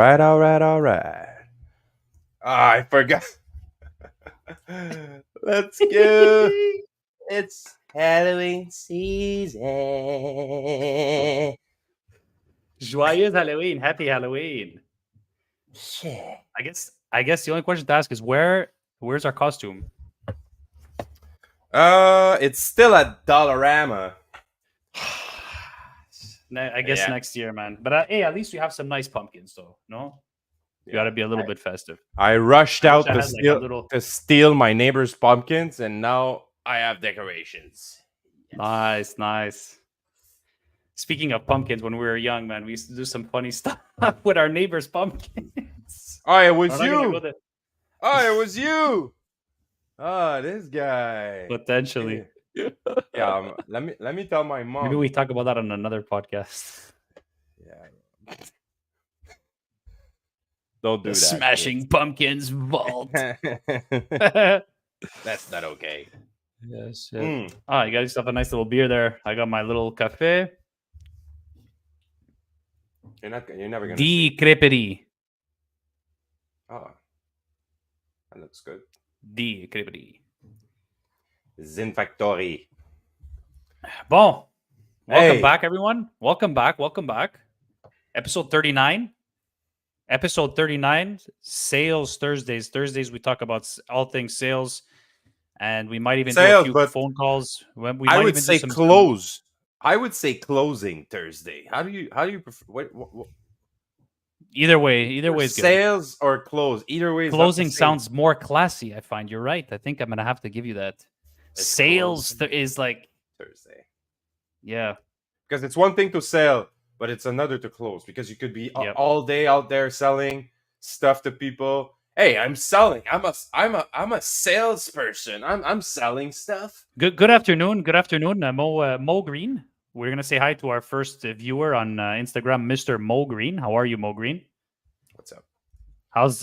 right, all right, all right. Ah, I forgot. Let's go. It's Halloween season. Joyeux Halloween. Happy Halloween. Shit. I guess the only question to ask is where's our costume? It's still at Dollarama. I guess next year, man. But hey, at least you have some nice pumpkins, though. No, you got to be a little bit festive. I rushed out I to had, to steal my neighbor's pumpkins, and now I have decorations. Yes. Nice. Speaking of pumpkins, when we were young, man, we used to do some funny stuff with our neighbor's pumpkins. Oh, it was you. Oh, it was you. Oh, this guy. Potentially. Yeah. Let me tell my mom. Maybe we talk about that on another podcast. Yeah. Don't do that. Smashing pumpkins vault. That's not okay. Yes. You got yourself a nice little beer there. I got my little cafe. You're never gonna. Di Creperie. Oh, that looks good. Di Creperie. Zin Factory. Bon. Welcome back, everyone. Welcome back. Episode 39. Episode 39. Sales Thursdays. Thursdays we talk about all things sales, and we might even do a few phone calls. I would say close. I would say closing Thursday. How do you prefer? What? Either way is good. Sales or close. Either way. Closing sounds more classy. I find you're right. I think I'm gonna have to give you that. Sales is like Thursday. Yeah, because it's one thing to sell, but it's another to close. Because you could be all day out there selling stuff to people. Hey, I'm selling. I'm a salesperson. I'm selling stuff. Good afternoon. Mo Green. We're gonna say hi to our first viewer on Instagram, Mr. Mo Green. How are you, Mo Green? What's up? How's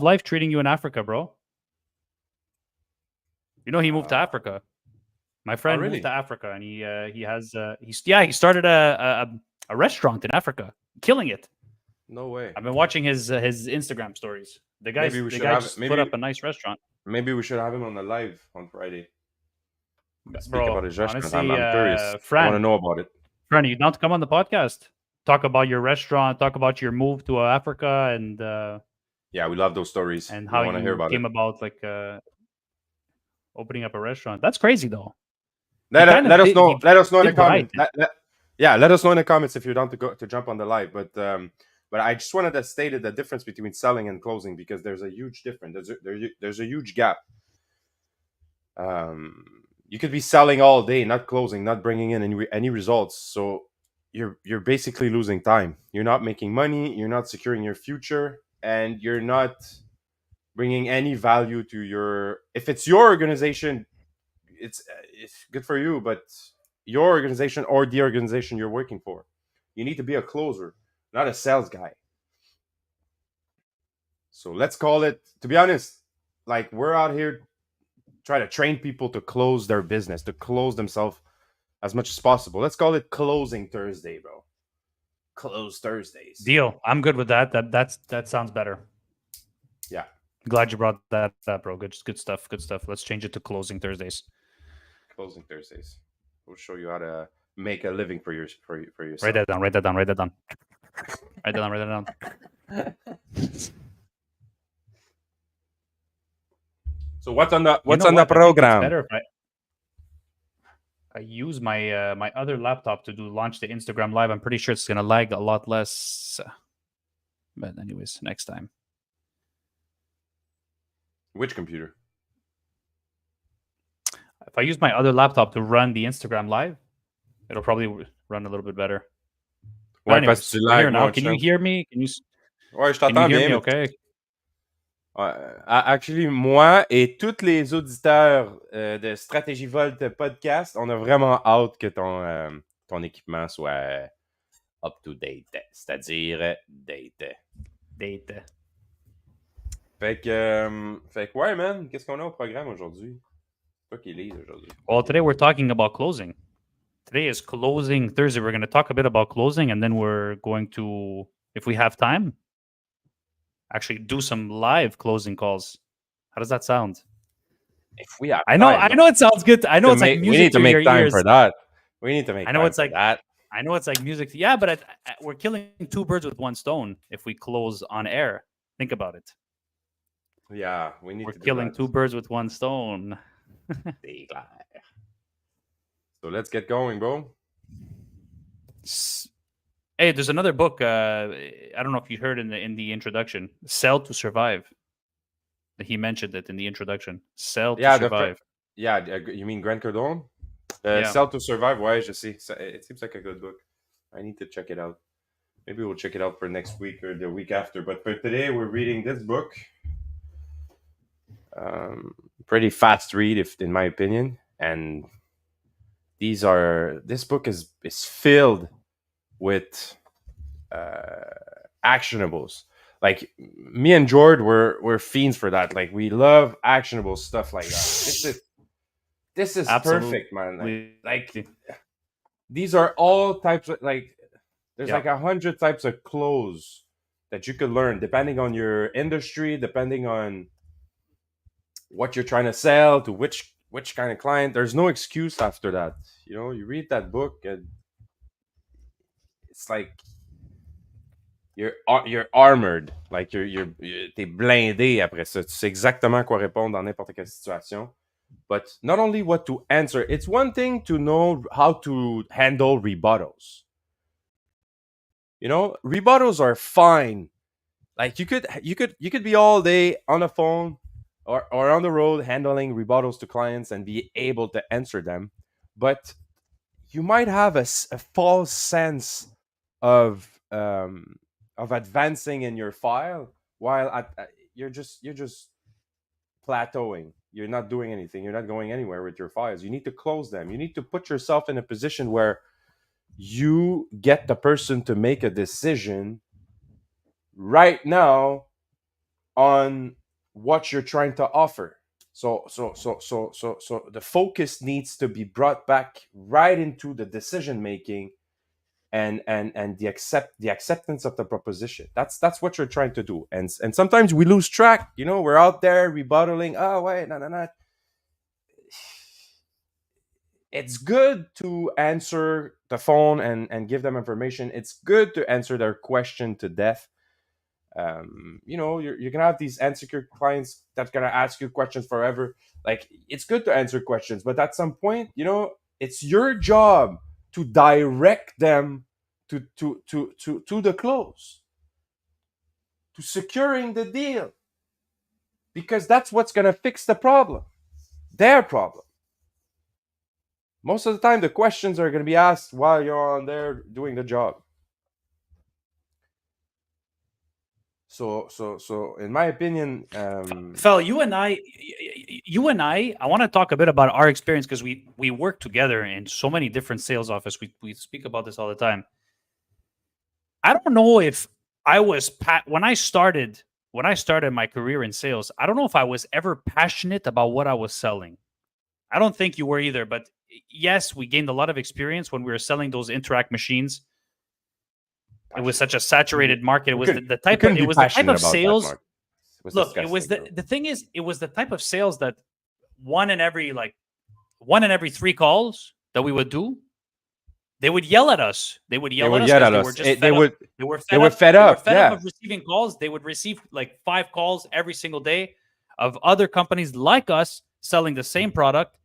life treating you in Africa, bro? You know he moved to Africa. My friend moved to Africa, and he started a restaurant in Africa, killing it. No way. I've been watching his Instagram stories. The guy just put up a nice restaurant. Maybe we should have him on the live on Friday. Speak about his restaurant. Honestly, I'm curious. I want to know about it. Friend, you want to come on the podcast? Talk about your restaurant. Talk about your move to Africa, and yeah, we love those stories. And how want to hear about came it. About opening up a restaurant. That's crazy, though. Let us know. Let us know in the comments. Let us know in the comments if you're down to jump on the live. But I just wanted to state the difference between selling and closing, because there's a huge difference. There's a huge gap. You could be selling all day, not closing, not bringing in any results. So you're basically losing time. You're not making money. You're not securing your future, and you're not bringing any value to your. If it's your organization, it's good for you. But your organization or the organization you're working for, you need to be a closer, not a sales guy. So let's call it. To be honest, like, we're out here try to train people to close their business, to close themselves as much as possible. Let's call it Closing Thursday, bro. Close Thursdays. Deal. I'm good with that. That sounds better. Yeah. Glad you brought that up, bro. Good stuff. Let's change it to Closing Thursdays. Closing Thursdays. We'll show you how to make a living for yourself. Write that down. Write that down. So what's on the program? Better if I use my my other laptop to launch the Instagram live. I'm pretty sure it's gonna lag a lot less. But anyways, next time. Which computer? If I use my other laptop to run the Instagram live, it'll probably run a little bit better. Ouais, anyways, parce que tu lags now. Can you hear me? Ouais, je t'entends bien. Me okay. Actually, moi et tous les auditeurs de Stratégie Volt podcast, on a vraiment hâte que ton équipement soit up to date, c'est-à-dire date. Fait que ouais, man, qu'est-ce qu'on a au programme aujourd'hui? C'est toi qui lis aujourd'hui. Well, today we're talking about closing. Today is Closing Thursday. We're going to talk a bit about closing, and then we're going to, if we have time, actually do some live closing calls. How does that sound? If we have I know, time, I know it sounds good. I know it's like we need music to to your make time for ears. that. We need to I make know time it's for like, that. I know it's like music. Yeah, but we're killing two birds with one stone if we close on air. Think about it. Yeah, we need We're to do killing that. two birds with one stone. So let's get going, bro. Hey, there's another book. I don't know if you heard in the introduction, "Sell to Survive." He mentioned it in the introduction. Sell to Yeah, survive. you mean Grant Cardone? Yeah. Sell to Survive. Why? Je sais. It seems like a good book. I need to check it out. Maybe we'll check it out for next week or the week after. But for today, we're reading this book. Pretty fast read, if in my opinion. And this book is filled with actionables. Like me and Jord, we're fiends for that. Like we love actionable stuff like that. This is Absolutely. perfect, man. Like these are all types of like there's Yeah. like 100 types of clothes that you could learn depending on your industry, depending on what you're trying to sell to which kind of client. There's no excuse after that. You know, you read that book and it's like you're armored, like t'es blindé après ça. Tu sais exactement quoi répondre dans n'importe quelle situation. But not only what to answer, it's one thing to know how to handle rebuttals. You know, rebuttals are fine. Like you could be all day on the phone or on the road handling rebuttals to clients and be able to answer them, but you might have a false sense of advancing in your file while you're just plateauing. You're not doing anything. You're not going anywhere with your files. You need to close them. You need to put yourself in a position where you get the person to make a decision right now on what you're trying to offer. So the focus needs to be brought back right into the decision making and the acceptance of the proposition. That's what you're trying to do. And sometimes we lose track. You know, we're out there rebuttaling. Oh wait, no. It's good to answer the phone and give them information. It's good to answer their question to death. You know, you're gonna have these insecure clients that's gonna ask you questions forever. Like it's good to answer questions, but at some point, you know, it's your job to direct them to the close, to securing the deal, because that's what's gonna fix the problem, their problem. Most of the time, the questions are gonna be asked while you're on there doing the job. So in my opinion, Fel, you and I want to talk a bit about our experience because we work together in so many different sales offices. We speak about this all the time. I don't know if I was when I started my career in sales. I don't know if I was ever passionate about what I was selling. I don't think you were either. But yes, we gained a lot of experience when we were selling those Interact machines. It was such a saturated market. It was the type of sales. Look, it was the thing is, it was the type of sales that one in every 3 calls that we would do, they would yell at us. They would yell at us because they were just fed up. They were fed up of receiving calls. They would receive like 5 calls every single day of other companies like us selling the same product.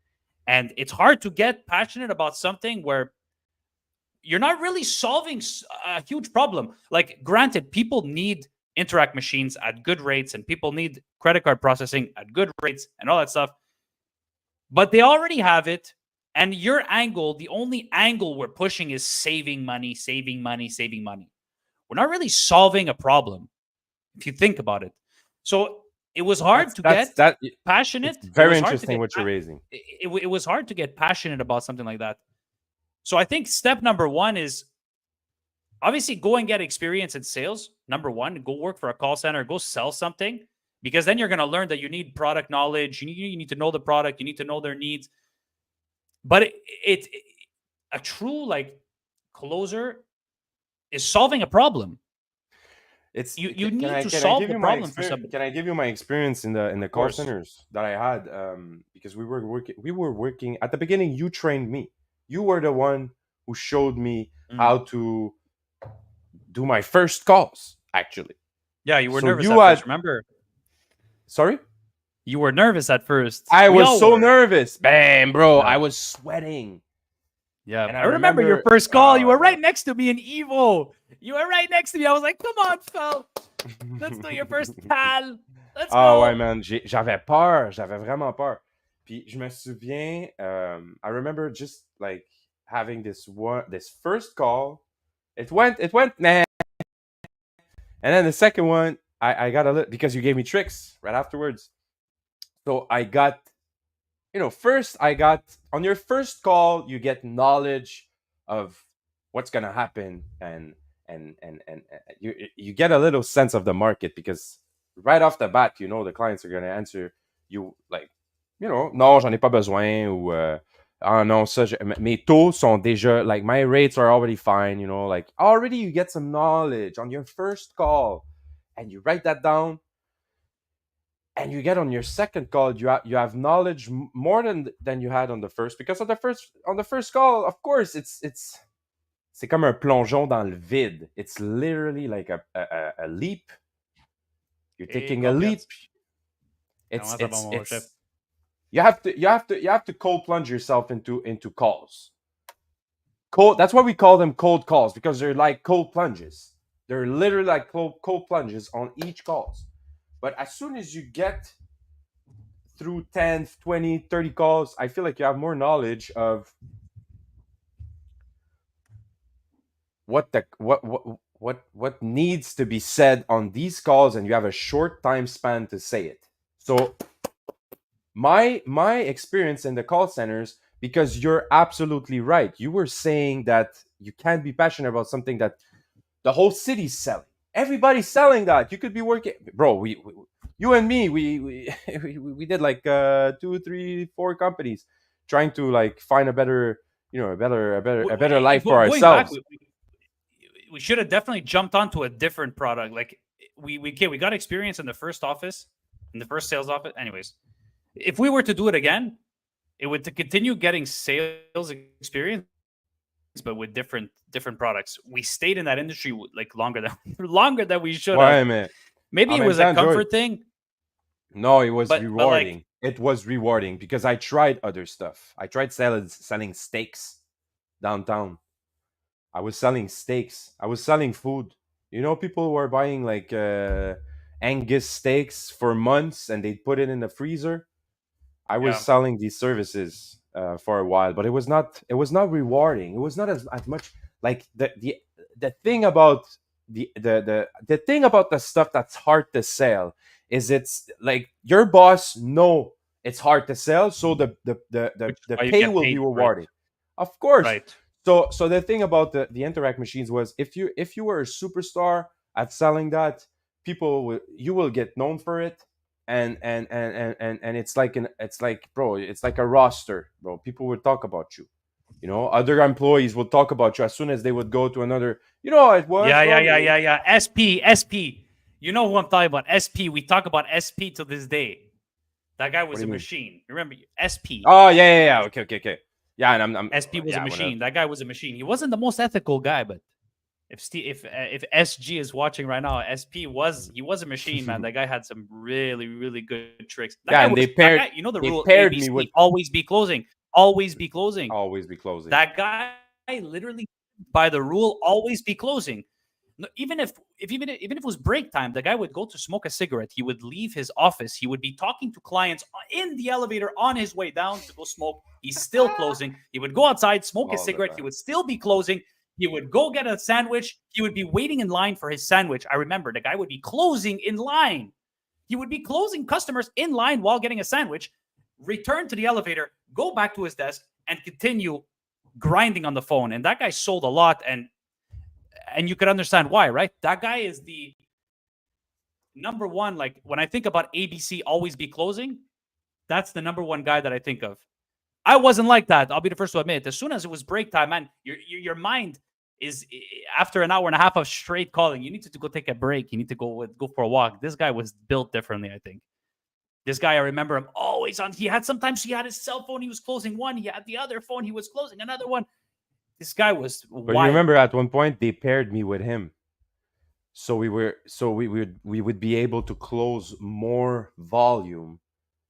And it's hard to get passionate about something where you're not really solving a huge problem. Like, granted, people need Interact machines at good rates and people need credit card processing at good rates and all that stuff. But they already have it. And your angle, the only angle we're pushing is saving money, saving money, saving money. We're not really solving a problem, if you think about it. So it was hard to get passionate. It's very interesting what you're raising. It was hard to get passionate about something like that. So I think step number 1 is obviously go and get experience in sales. Number 1, go work for a call center, go sell something, because then you're going to learn that you need product knowledge. You need to know the product. You need to know their needs. But a true closer is solving a problem. It's you can need I to can I solve give the you my problem for experience? somebody. Can I give you my experience in the Of call course. centers that I had? Because we were working at the beginning. You trained me. You were the one who showed me Mm. how to do my first calls. Actually, Yeah, you were so nervous you at first. had Remember, sorry. you were nervous at first. I We was all so were. nervous, bam, bro. Yeah. I was sweating, Yeah, and I I remember your remember, first call. You oh were god. right next to me in Evo. You were right next to me. I was like, "Come on, Phil. Let's do your first call. Let's Ah ouais, go." man, j'avais peur, j'avais vraiment peur. Puis je me souviens, I remember just like having this first call. It went, nah. And then the second one, I got a little because you gave me tricks right afterwards. So I got, first I got on your first call, you get knowledge of what's gonna happen, and you get a little sense of the market because right off the bat, the clients are gonna answer you like, non, j'en ai pas besoin ou ah non, ça, mes taux sont déjà like my rates are already fine, like already you get some knowledge on your first call, and you write that down, and you get on your second call, you have knowledge more than you had on the first, because on the first call, of course, c'est comme un plongeon dans le vide. It's literally like a leap. You're Et taking a leap. confiance. It's Comment ça va, it's mon chef? it's you have to cold plunge yourself into calls. Cold. That's why we call them cold calls, because they're like cold plunges. They're literally like cold plunges on each calls. But as soon as you get through 10, 20, 30 calls, I feel like you have more knowledge of what needs to be said on these calls, and you have a short time span to say it. So my experience in the call centers, because you're absolutely right. You were saying that you can't be passionate about something that the whole city's selling. Everybody's selling that. You could be working, bro. We you and me, we we did like 2, 3, 4 companies trying to like find a better, a better life for Going back, ourselves. we should have definitely jumped onto a different product. Like we got experience in the first office, in the first sales office. Anyways, if we were to do it again, it would to continue getting sales experience, but with different products. We stayed in that industry like longer than we should have. Ouais, mais Maybe en it même was a temps, Joy, comfort thing, no, it was but like rewarding. It was rewarding because I tried other stuff. I tried selling steaks downtown. I was selling steaks. I was selling food. People were buying like Angus steaks for months, and they'd put it in the freezer. I was yeah, selling these services for a while, but it was not rewarding. It was not as much like the thing about the thing about the stuff that's hard to sell is it's like your boss know it's hard to sell, so which is the why you pay get will be paid for it, rewarding, of course. right? So the thing about the Interact machines was, if you were a superstar at selling that, you will get known for it, and it's like, bro, it's like a roster, bro. People would talk about you. Other employees would talk about you as soon as they would go to another. You know how it was, Yeah, yeah, bro. yeah, yeah, yeah. SP. You know who I'm talking about? SP. We talk about SP to this day. That guy What was do a you mean? machine. Remember, SP. Oh, yeah, yeah, yeah. Okay, okay, okay. Yeah, and I'm SP was a yeah. Whenever. machine. That guy was a machine. He wasn't the most ethical guy, but if SG is watching right now, he was a machine, man. That guy had some really really good tricks. Yeah, and they That paired guy. You know the they rule paired me with ABC: always be closing, always be closing. always be closing. That guy literally by the rule always be closing. Even if it was break time, the guy would go to smoke a cigarette. He would leave his office. He would be talking to clients in the elevator on his way down to go smoke. He's still closing. He would go outside, smoke a All the cigarette. He time. would still be closing. He would go get a sandwich. He would be waiting in line for his sandwich. I remember the guy would be closing in line. He would be closing customers in line while getting a sandwich, return to the elevator, go back to his desk, and continue grinding on the phone. And that guy sold a lot, and you could understand why, right? That guy is the number one. Like when I think about ABC always be closing, that's the number one guy that I think of. I wasn't like that. I'll be the first to admit. As soon as it was break time, man, your mind after an hour and a half of straight calling, you need to go take a break. You need to go for a walk. This guy was built differently, I think. This guy, I remember him always on. Sometimes he had his cell phone. He was closing one. He had the other phone. He was closing another one. This guy was But you wild. remember at one point they paired me with him, so we would be able to close more volume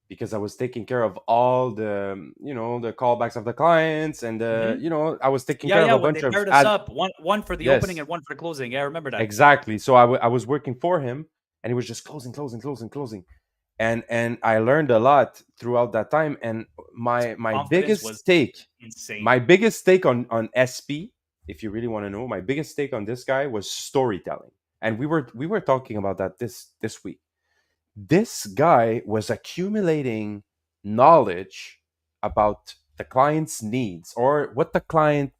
because I was taking care of all the the callbacks of the clients, and Mhm. I was taking Yeah, care of yeah. a When bunch they of paired us up, one for the opening yes, and one for the closing. Yeah, I remember that. exactly. So I was working for him, and he was just closing, closing, closing, closing, and I learned a lot throughout that time. And my Confidence biggest was take, insane. my biggest take on SP, if you really want to know, my biggest take on this guy was storytelling, and we were talking about that this week. This guy was accumulating knowledge about the client's needs or what the client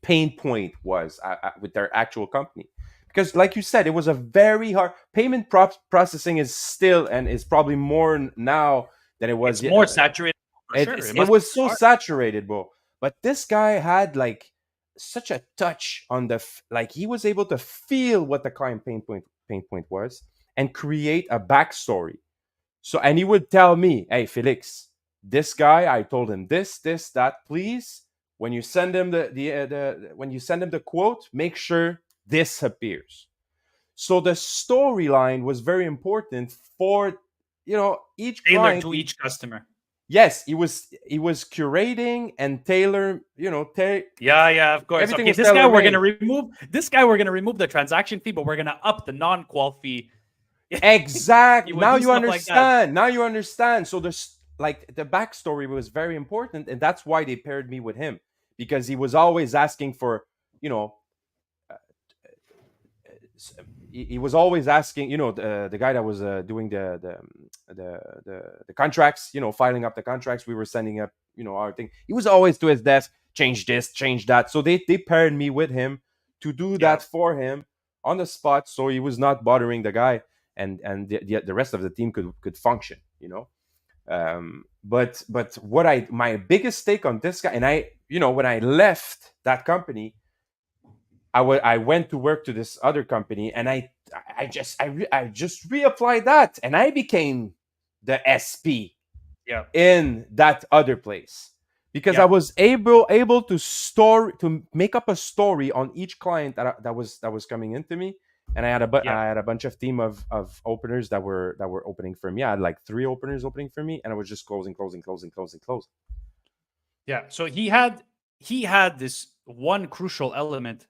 pain point was with their actual company. Because, like you said, it was a very hard payment processing is still and is probably more now than it was. It's more saturated for sure. It It must be was so hard. saturated, bro. But this guy had like such a touch on like he was able to feel what the client pain point was and create a backstory. So, and he would tell me, "Hey, Felix, this guy, I told him this, that. Please, when you send him the when you send him the quote, make sure this appears." So the storyline was very important for each Tailored client. to each customer. Yes, he was curating and tailor. Yeah, yeah, of course. Everything Okay, was tailor made. this guy we're gonna remove the transaction fee, but we're gonna up the non-qual fee. He Exact. would Now do you stuff like that. understand. Now you understand. So there's like the backstory was very important, and that's why they paired me with him because he was always asking for, you know, he was always asking, the guy that was doing the contracts, filing up the contracts. We were sending up, our thing. He was always to his desk, change this, change that. So they paired me with him to do Yeah, that for him on the spot, so he was not bothering the guy, and the rest of the team could function. But what my biggest take on this guy, and when I left that company, I went to work to this other company, and I just reapplied that, and I became the SP yeah, in that other place because I yeah, was able to make up a story on each client that was coming into me, and yeah, I had a bunch of team of openers that were opening for me. I had like 3 openers opening for me, and I was just closing, closing, closing, closing, closing. yeah. So he had this one crucial element,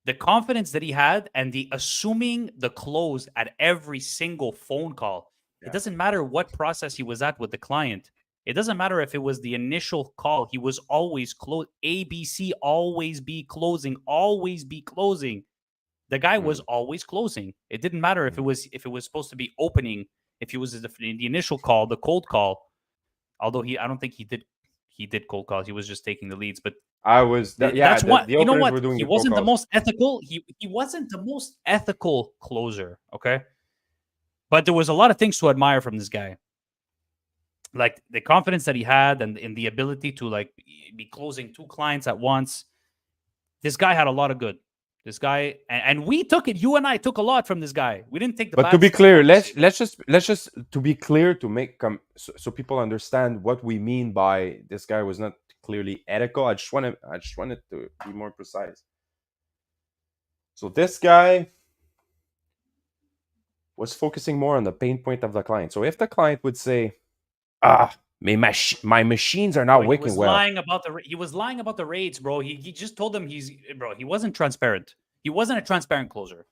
the confidence that he had, and the assuming the close at every single phone call. It Yeah. doesn't matter what process he was at with the client. It doesn't matter if it was the initial call. He was always close. ABC, always be closing, always be closing. The guy was Mm, always closing. It didn't matter if it mm. was if it was supposed to be opening, if he was in the initial call, the cold call. Although I don't think he did cold calls. He was just taking the leads. But I was yeah. that's The, what the you know. openers What were doing he the cold wasn't the calls. most ethical. He wasn't the most ethical closer. Okay, but there was a lot of things to admire from this guy, like the confidence that he had and in the ability to like be closing two clients at once. This guy had a lot of good. This guy, and we took it. You and I took a lot from this guy. We didn't take the But to bad be stuff, clear, let's obviously. But let's just let's just to be clear to make so people understand what we mean by this guy was not clearly ethical. I just wanted to be more precise. So this guy was focusing more on the pain point of the client. So if the client would say, my machines are bro, not working well. he was lying about the rates, bro. He just told them he wasn't transparent. He wasn't a transparent closer.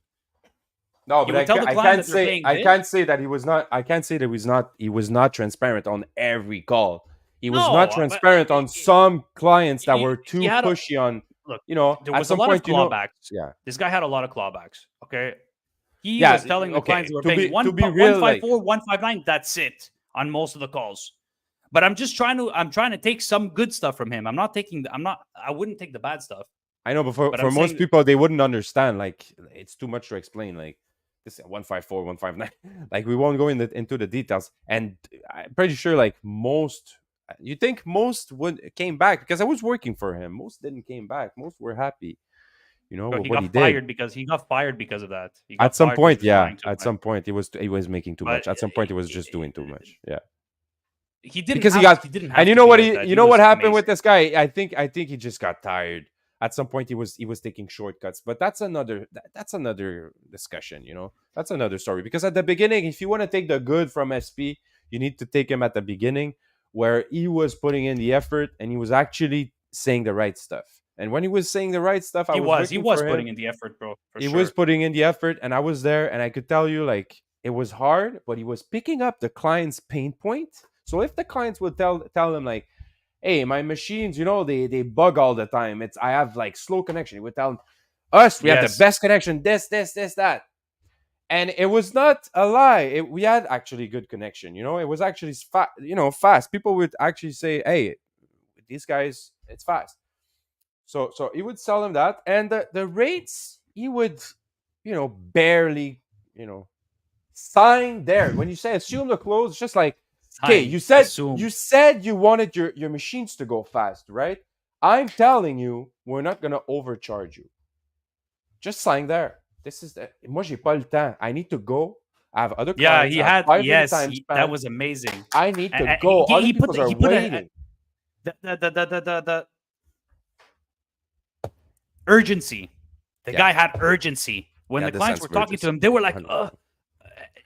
No, He but would tell the I client can't that they're say paying I this. can't say that he was not. I can't say that he was not transparent on every call. He was not No, but transparent on some clients that were he too had pushy on. look. There At was a some lot of point, clawbacks. yeah, This guy had a lot of clawbacks. Okay, he yeah. was telling the clients Okay, they were to paying be one to be one real, five like four, 159. That's it on most of the calls. But I'm trying to take some good stuff from him. I wouldn't take the bad stuff. I know, but But for I'm most saying people, they wouldn't understand. Like it's too much to explain. Like this 154, 159. Like we won't go into the details. And I'm pretty sure, like most, you think most would came back because I was working for him. Most didn't came back. Most were happy. You know But he what he got did. fired because he got fired because of that. He At got some fired because he point, was yeah. lying too At much. some point, he was making too But much. At some point, he was just doing too much. Yeah. he didn't Because he have got, he didn't and have you to know be what like that. you He know what was happened with amazing. this guy. I think he just got tired. At some point, he was taking shortcuts, but that's another discussion. That's another story. Because at the beginning, if you want to take the good from SP, you need to take him at the beginning, where he was putting in the effort and he was actually saying the right stuff. And when he was saying the right stuff, I He was was he working was for him. putting in the effort, bro, for He was sure. putting in the effort, and I was there, and I could tell you, like, it was hard, but he was picking up the client's pain point. So if the clients would tell him, like, hey, my machines, they bug all the time, I have like slow connection, he would tell us we have the Yes. best connection, this, that. And it was not a lie. We had actually good connection. It was actually fast. People would actually say, hey, these guys, it's fast. So he would sell them that, and the rates, he would, barely, sign there. When you say assume the close, it's just like, okay, Sign, you said assume. you wanted your machines to go fast, right? I'm telling you, we're not gonna overcharge you. Just sign there. This is moi j'ai pas le temps. I need to go. I have other Yeah, clients. he I have had. 5 minute Yes, time that span. was amazing. I need to And go. Other he put people are he put waiting. the urgency. The Yeah. guy had urgency. When Yeah, the the clients sense were of talking to urgency. him, they were like, 100%.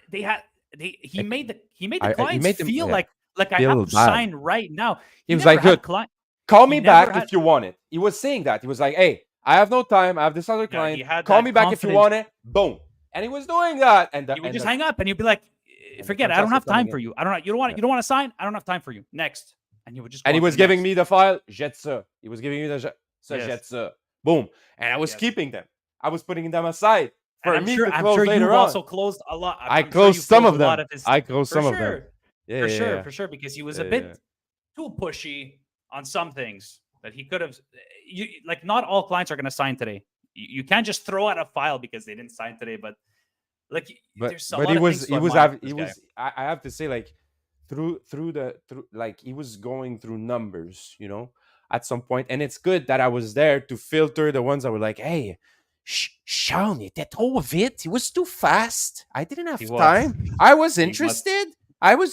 they had he Like, made the he clients made them, feel yeah, like I have feel to bad. sign right now. He He was never like, had a "Look, client. call He me never back had. if you want it." He was saying that. He was like, "Hey, I have no time. I have this other Yeah, he client. had Call that me back if you confidence. want it." Boom. And he was doing that, and You would just hang up and you'd be like, the forget it. I don't contracts were have time coming for in. you. I don't know. Yeah. You don't want to sign? I don't have time for you. Next. And you would just go And he on to was the giving next. me the file. Jette ça. He was giving me the Yes. jette ça. Boom. And I was Yes. keeping them. I was putting them aside And for me to close I'm sure later you've on. also closed a lot. I I'm sure closed you've some closed a of lot them. of his. I closed For some of them. sure. Yeah, For yeah, sure. yeah. For sure. Because he was Yeah, a yeah. bit too pushy on some things that he could have. Like, not all clients are going to sign today. You can't just throw out a file because they didn't sign today. But like, there's a But lot of things to admire from this guy. I have to say, like, through like, he was going through numbers, at some point, and it's good that I was there to filter the ones that were like, hey, Sean, il était trop vite, he was too fast, I didn't have He was. time, I was He was.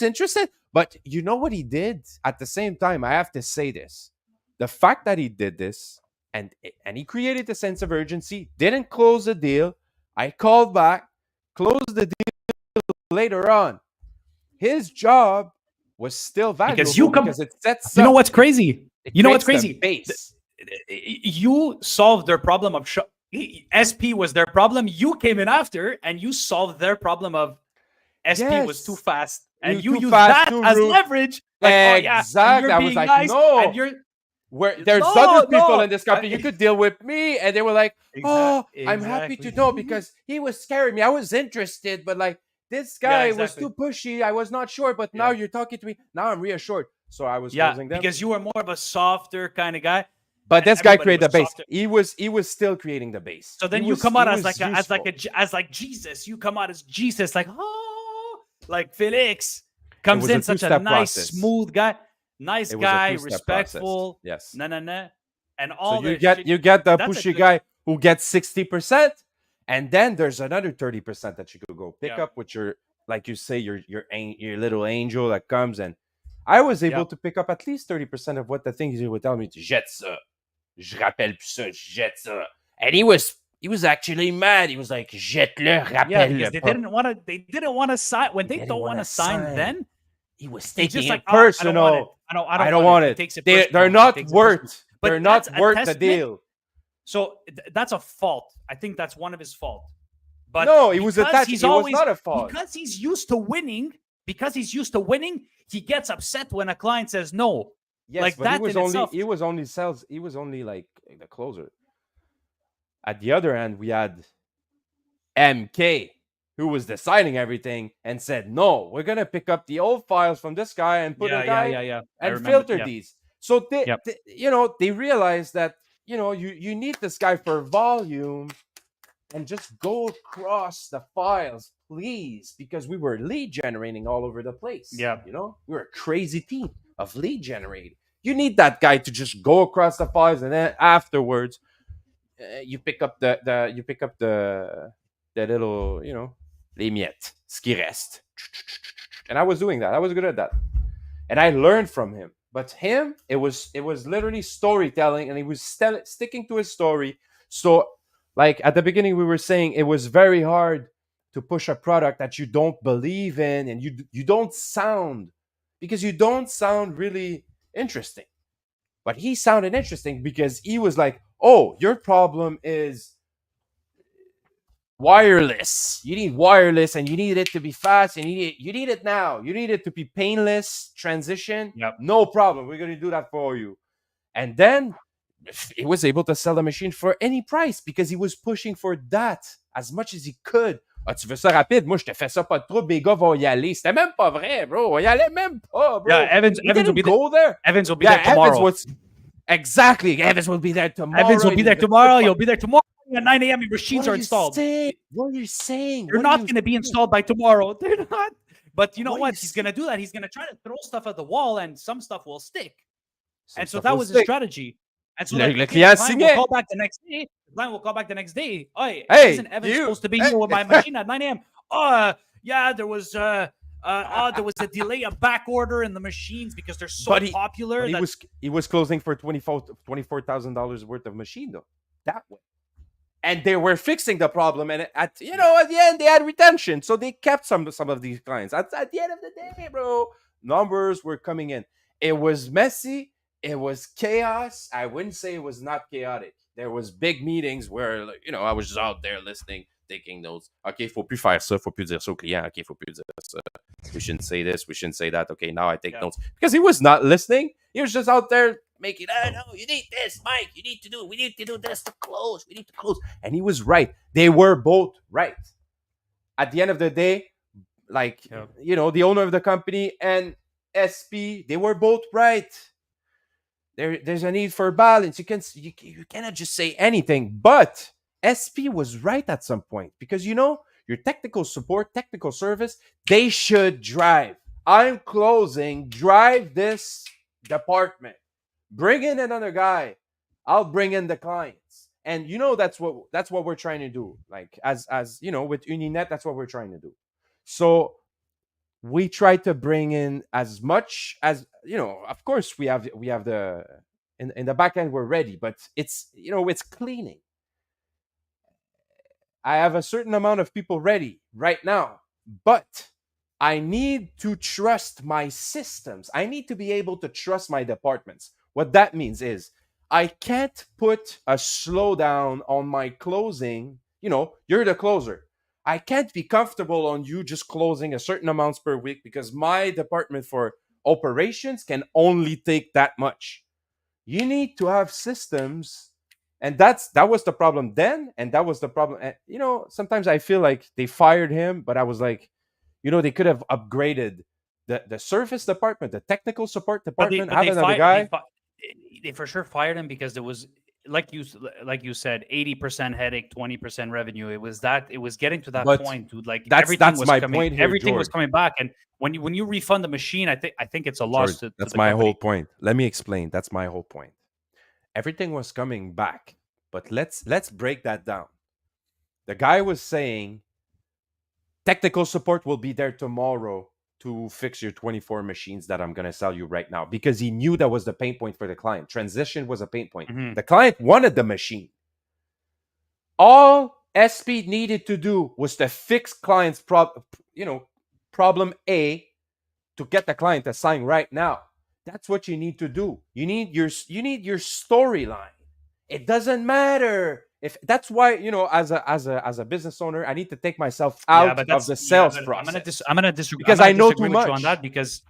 interested. But you know what he did? At the same time, I have to say this, the fact that he did this, and he created a sense of urgency, didn't close the deal, I called back, closed the deal later on. His job was still valuable because it sets You know up. what's crazy? It You know what's creates the crazy? base. You solved their problem of SP was their problem. You came in after and you solved their problem of SP was too Yes. fast, and You you too used fast, that too as rude. leverage. Like, oh yeah, and Exactly. you're I was being like, nice, and no. you're There's No, other people no. in this company. You could deal with me. And they were like, oh, I'm happy to Exactly. know because he was scaring me. I was interested, but like this Yeah, guy was exactly. too pushy. I was not sure, but now you're talking to me. Now I'm reassured. So I was closing them. Because you were more of a softer kind of guy. But this guy Everybody created the was base. softer. He was still creating the base. So then He you was- come he out was useful. as like Jesus. You come out as Jesus, like, oh, like Felix comes was a in, such a two-step nice, process. smooth guy, nice It was a guy, two-step respectful. process. Yes. Nah. And So all you the get the that's a pushy good- guy who gets 60%, and then there's another 30% that you could go pick Yeah. up with your, like you say, your little angel that comes. And I was able to pick up at least 30% of what the things he would tell me to jette ça. Je rappelle plus ça, jette ça. And he was actually mad. He was like, jette-le, rappelle-le. because they didn't want to sign when they don't want to sign. Then he was he's taking just it like, personal. I don't want it. He takes it personal. They're He not takes it personal. worth. But They're not that's a worth the testament. deal. So that's a fault. I think that's one of his fault. But No, it was attached. He's It was always not a fault. because he's used to winning. Because he's used to winning, he gets upset when a client says no. Yes, like but that in itself. he was only like the closer. At the other end, we had MK, who was deciding everything and said, "No, we're gonna pick up the old files from this guy and put a guy I and remember, filter these." So they realized that you need this guy for volume, and just go across the files, please, because we were lead generating all over the place. Yeah. we were a crazy team of lead generating. You need that guy to just go across the files, and then afterwards you pick up the little, les miettes, ce qui reste. And I was doing that. I was good at that, and I learned from him. But him, it was literally storytelling, and he was sticking to his story. So, like at the beginning, we were saying it was very hard to push a product that you don't believe in, and you don't sound, because you don't sound really interesting. But he sounded interesting because he was like, "Oh, your problem is wireless. You need wireless, and you need it to be fast, and you need it now. You need it to be painless transition. Yep. No problem. We're going to do that for you." And then he was able to sell the machine for any price because he was pushing for that as much as he could. Ah, tu veux ça rapide? Moi, je te fais ça, pas de trouble. Les gars vont y aller. C'était même pas vrai, bro. Il allait même pas, bro. Yeah, Evans will be go there. Evans will be there tomorrow. Exactly. Evans will be there tomorrow. Evans will be there tomorrow. You'll be there tomorrow at 9 a.m. Your machines are installed. What are you saying? They're not going to be installed by tomorrow. They're not. But you know what? He's going to do that. He's going to try to throw stuff at the wall, and some stuff will stick. And so that was his strategy. And so le client will call back the next day. The client will call back the next day. Hey, isn't Evan supposed to be here with my machine at 9 a.m.? Yeah, there was a delay, a back order in the machines because they're so popular. But he was closing for $24,000 worth of machine though. That way. And they were fixing the problem, and at the end they had retention, so they kept some of these clients. At the end of the day, bro, numbers were coming in. It was messy. It was chaos. I wouldn't say it was not chaotic. There was big meetings where, I was just out there listening, taking notes. Okay, faut plus faire ça, faut plus dire ça au client. Okay, faut plus dire ça. We shouldn't say this, we shouldn't say that. Okay, now I take notes. Because he was not listening. He was just out there making, no, you need this, Mike. We need to do this to close. We need to close. And he was right. They were both right. At the end of the day, the owner of the company and SP, they were both right. There's a need for balance. You cannot just say anything. But SP was right at some point because your technical support, technical service, they should drive. I'm closing. Drive this department. Bring in another guy. I'll bring in the clients. And that's what we're trying to do. Like as with Uninet, that's what we're trying to do. So we try to bring in as much as of course we have the in the back end, we're ready, but it's it's cleaning. I have a certain amount of people ready right now, but I need to trust my systems. I need to be able to trust my departments. What that means is I can't put a slowdown on my closing. You're the closer. I can't be comfortable on you just closing a certain amounts per week because my department for operations can only take that much. You need to have systems, and that was the problem then, and that was the problem. And, sometimes I feel like they fired him, but I was like, they could have upgraded the service department, the technical support department. They for sure fired him because there was, like you said, 80% headache, 20% revenue. It was getting to that point, dude. Like everything was coming, point here, everything George. Was coming back, and when you refund the machine, I think it's a loss. George, that's my whole point. Let me explain. That's my whole point. Everything was coming back, but let's break that down. The guy was saying technical support will be there tomorrow to fix your 24 machines that I'm going to sell you right now, because he knew that was the pain point for the client. Transition was a pain point. Mm-hmm. The client wanted the machine. All SP needed to do was to fix client's problem A to get the client to sign right now. That's what you need to do. You need your storyline. It doesn't matter if that's why, as a business owner, I need to take myself out of the sales process. I'm gonna disagree because I know too much on that because.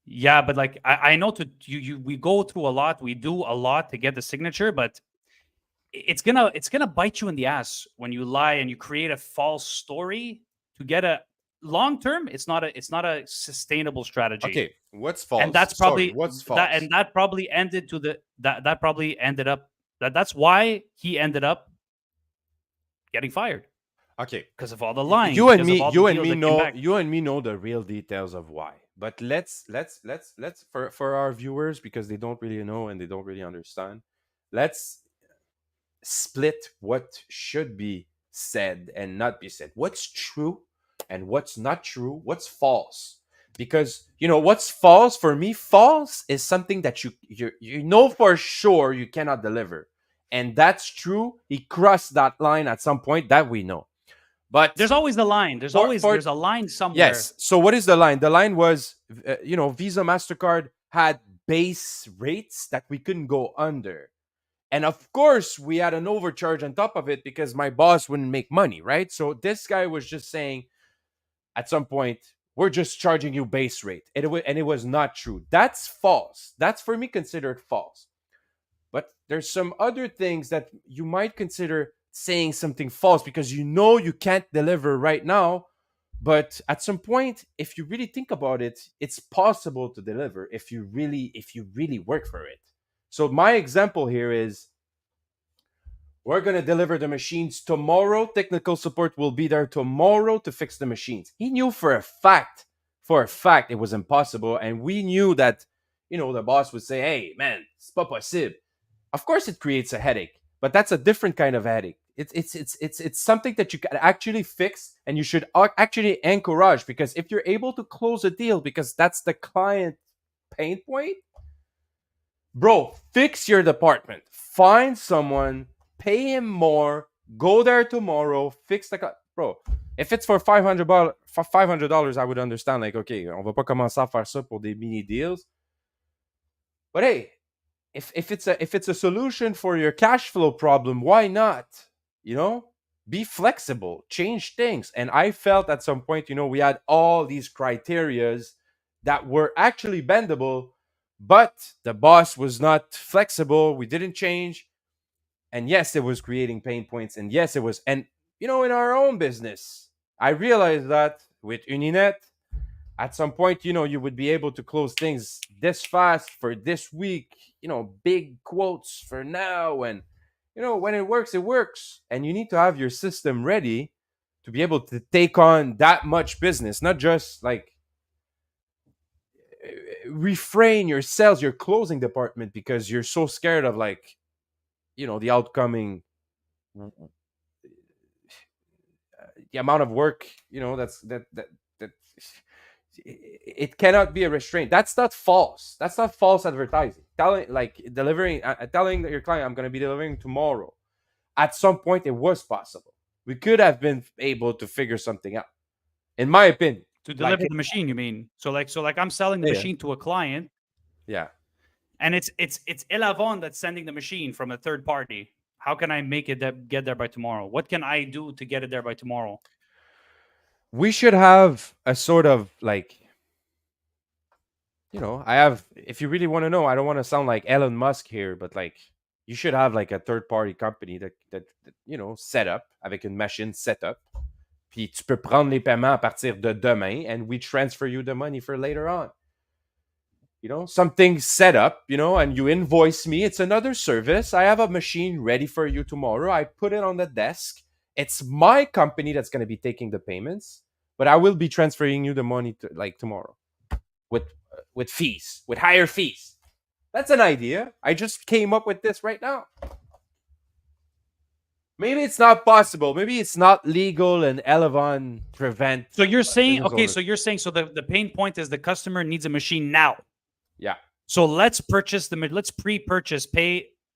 Yeah, but like I know we go through a lot, we do a lot to get the signature, but it's gonna bite you in the ass when you lie and you create a false story to get a long term. It's not a sustainable strategy. Okay, what's false? And that's probably what's false. That probably ended to that probably ended up that's why he ended up getting fired. Okay, because of all the lying. You and me know the real details of why. But let's for our viewers, because they don't really know and they don't really understand, let's split what should be said and not be said. What's true and what's not true, what's false. Because what's false for me, false is something that you know for sure you cannot deliver. And that's true. He crossed that line at some point, that we know. But There's always the line. There's a line somewhere. yes. So what is the line? The line was, Visa, MasterCard had base rates that we couldn't go under. And of course, we had an overcharge on top of it because my boss wouldn't make money, right? So this guy was just saying at some point, we're just charging you base rate. And it was not true. That's false. That's for me considered false. But there's some other things that you might consider saying something false because you can't deliver right now. But at some point, if you really think about it, it's possible to deliver if you really work for it. So my example here is, we're going to deliver the machines tomorrow. Technical support will be there tomorrow to fix the machines. He knew for a fact it was impossible. And we knew that, the boss would say, hey, man, c'est pas possible. Of course, it creates a headache, but that's a different kind of headache. It's something that you can actually fix, and you should actually encourage, because if you're able to close a deal, because that's the client pain point, bro, fix your department. Find someone, pay him more, go there tomorrow, fix the bro. If it's for $500, I would understand. Like, okay, on va pas commencer à faire ça pour des mini deals. But hey, if it's a solution for your cash flow problem, why not? Be flexible, change things. And I felt at some point, we had all these criterias that were actually bendable, but the boss was not flexible. We didn't change. And yes, it was creating pain points. And yes, it was. And, in our own business, I realized that with Uninet, at some point, you would be able to close things this fast for this week, big quotes for now. And, when it works, it works. And you need to have your system ready to be able to take on that much business, not just like refrain your sales, your closing department, because you're so scared of like, the outcoming, the amount of work, that it cannot be a restraint. That's not false. That's not false advertising. Telling your client, I'm going to be delivering tomorrow. At some point, it was possible. We could have been able to figure something out, in my opinion. To deliver the machine, you mean? So like I'm selling the machine to a client. Yeah. And it's Elavon that's sending the machine from a third party. How can I make it get there by tomorrow? What can I do to get it there by tomorrow? We should have a sort of like, if you really want to know, I don't want to sound like Elon Musk here, but like, you should have like a third party company that set up avec une machine set up. Puis tu peux prendre les paiements à partir de demain, and we transfer you the money for later on. Something set up, and you invoice me. It's another service. I have a machine ready for you tomorrow. I put it on the desk. It's my company that's going to be taking the payments, but I will be transferring you the money tomorrow with fees, with higher fees. That's an idea. I just came up with this right now. Maybe it's not possible. Maybe it's not legal, and Elavon prevent. So you're saying, so the pain point is the customer needs a machine now. Yeah. So let's pre-purchase,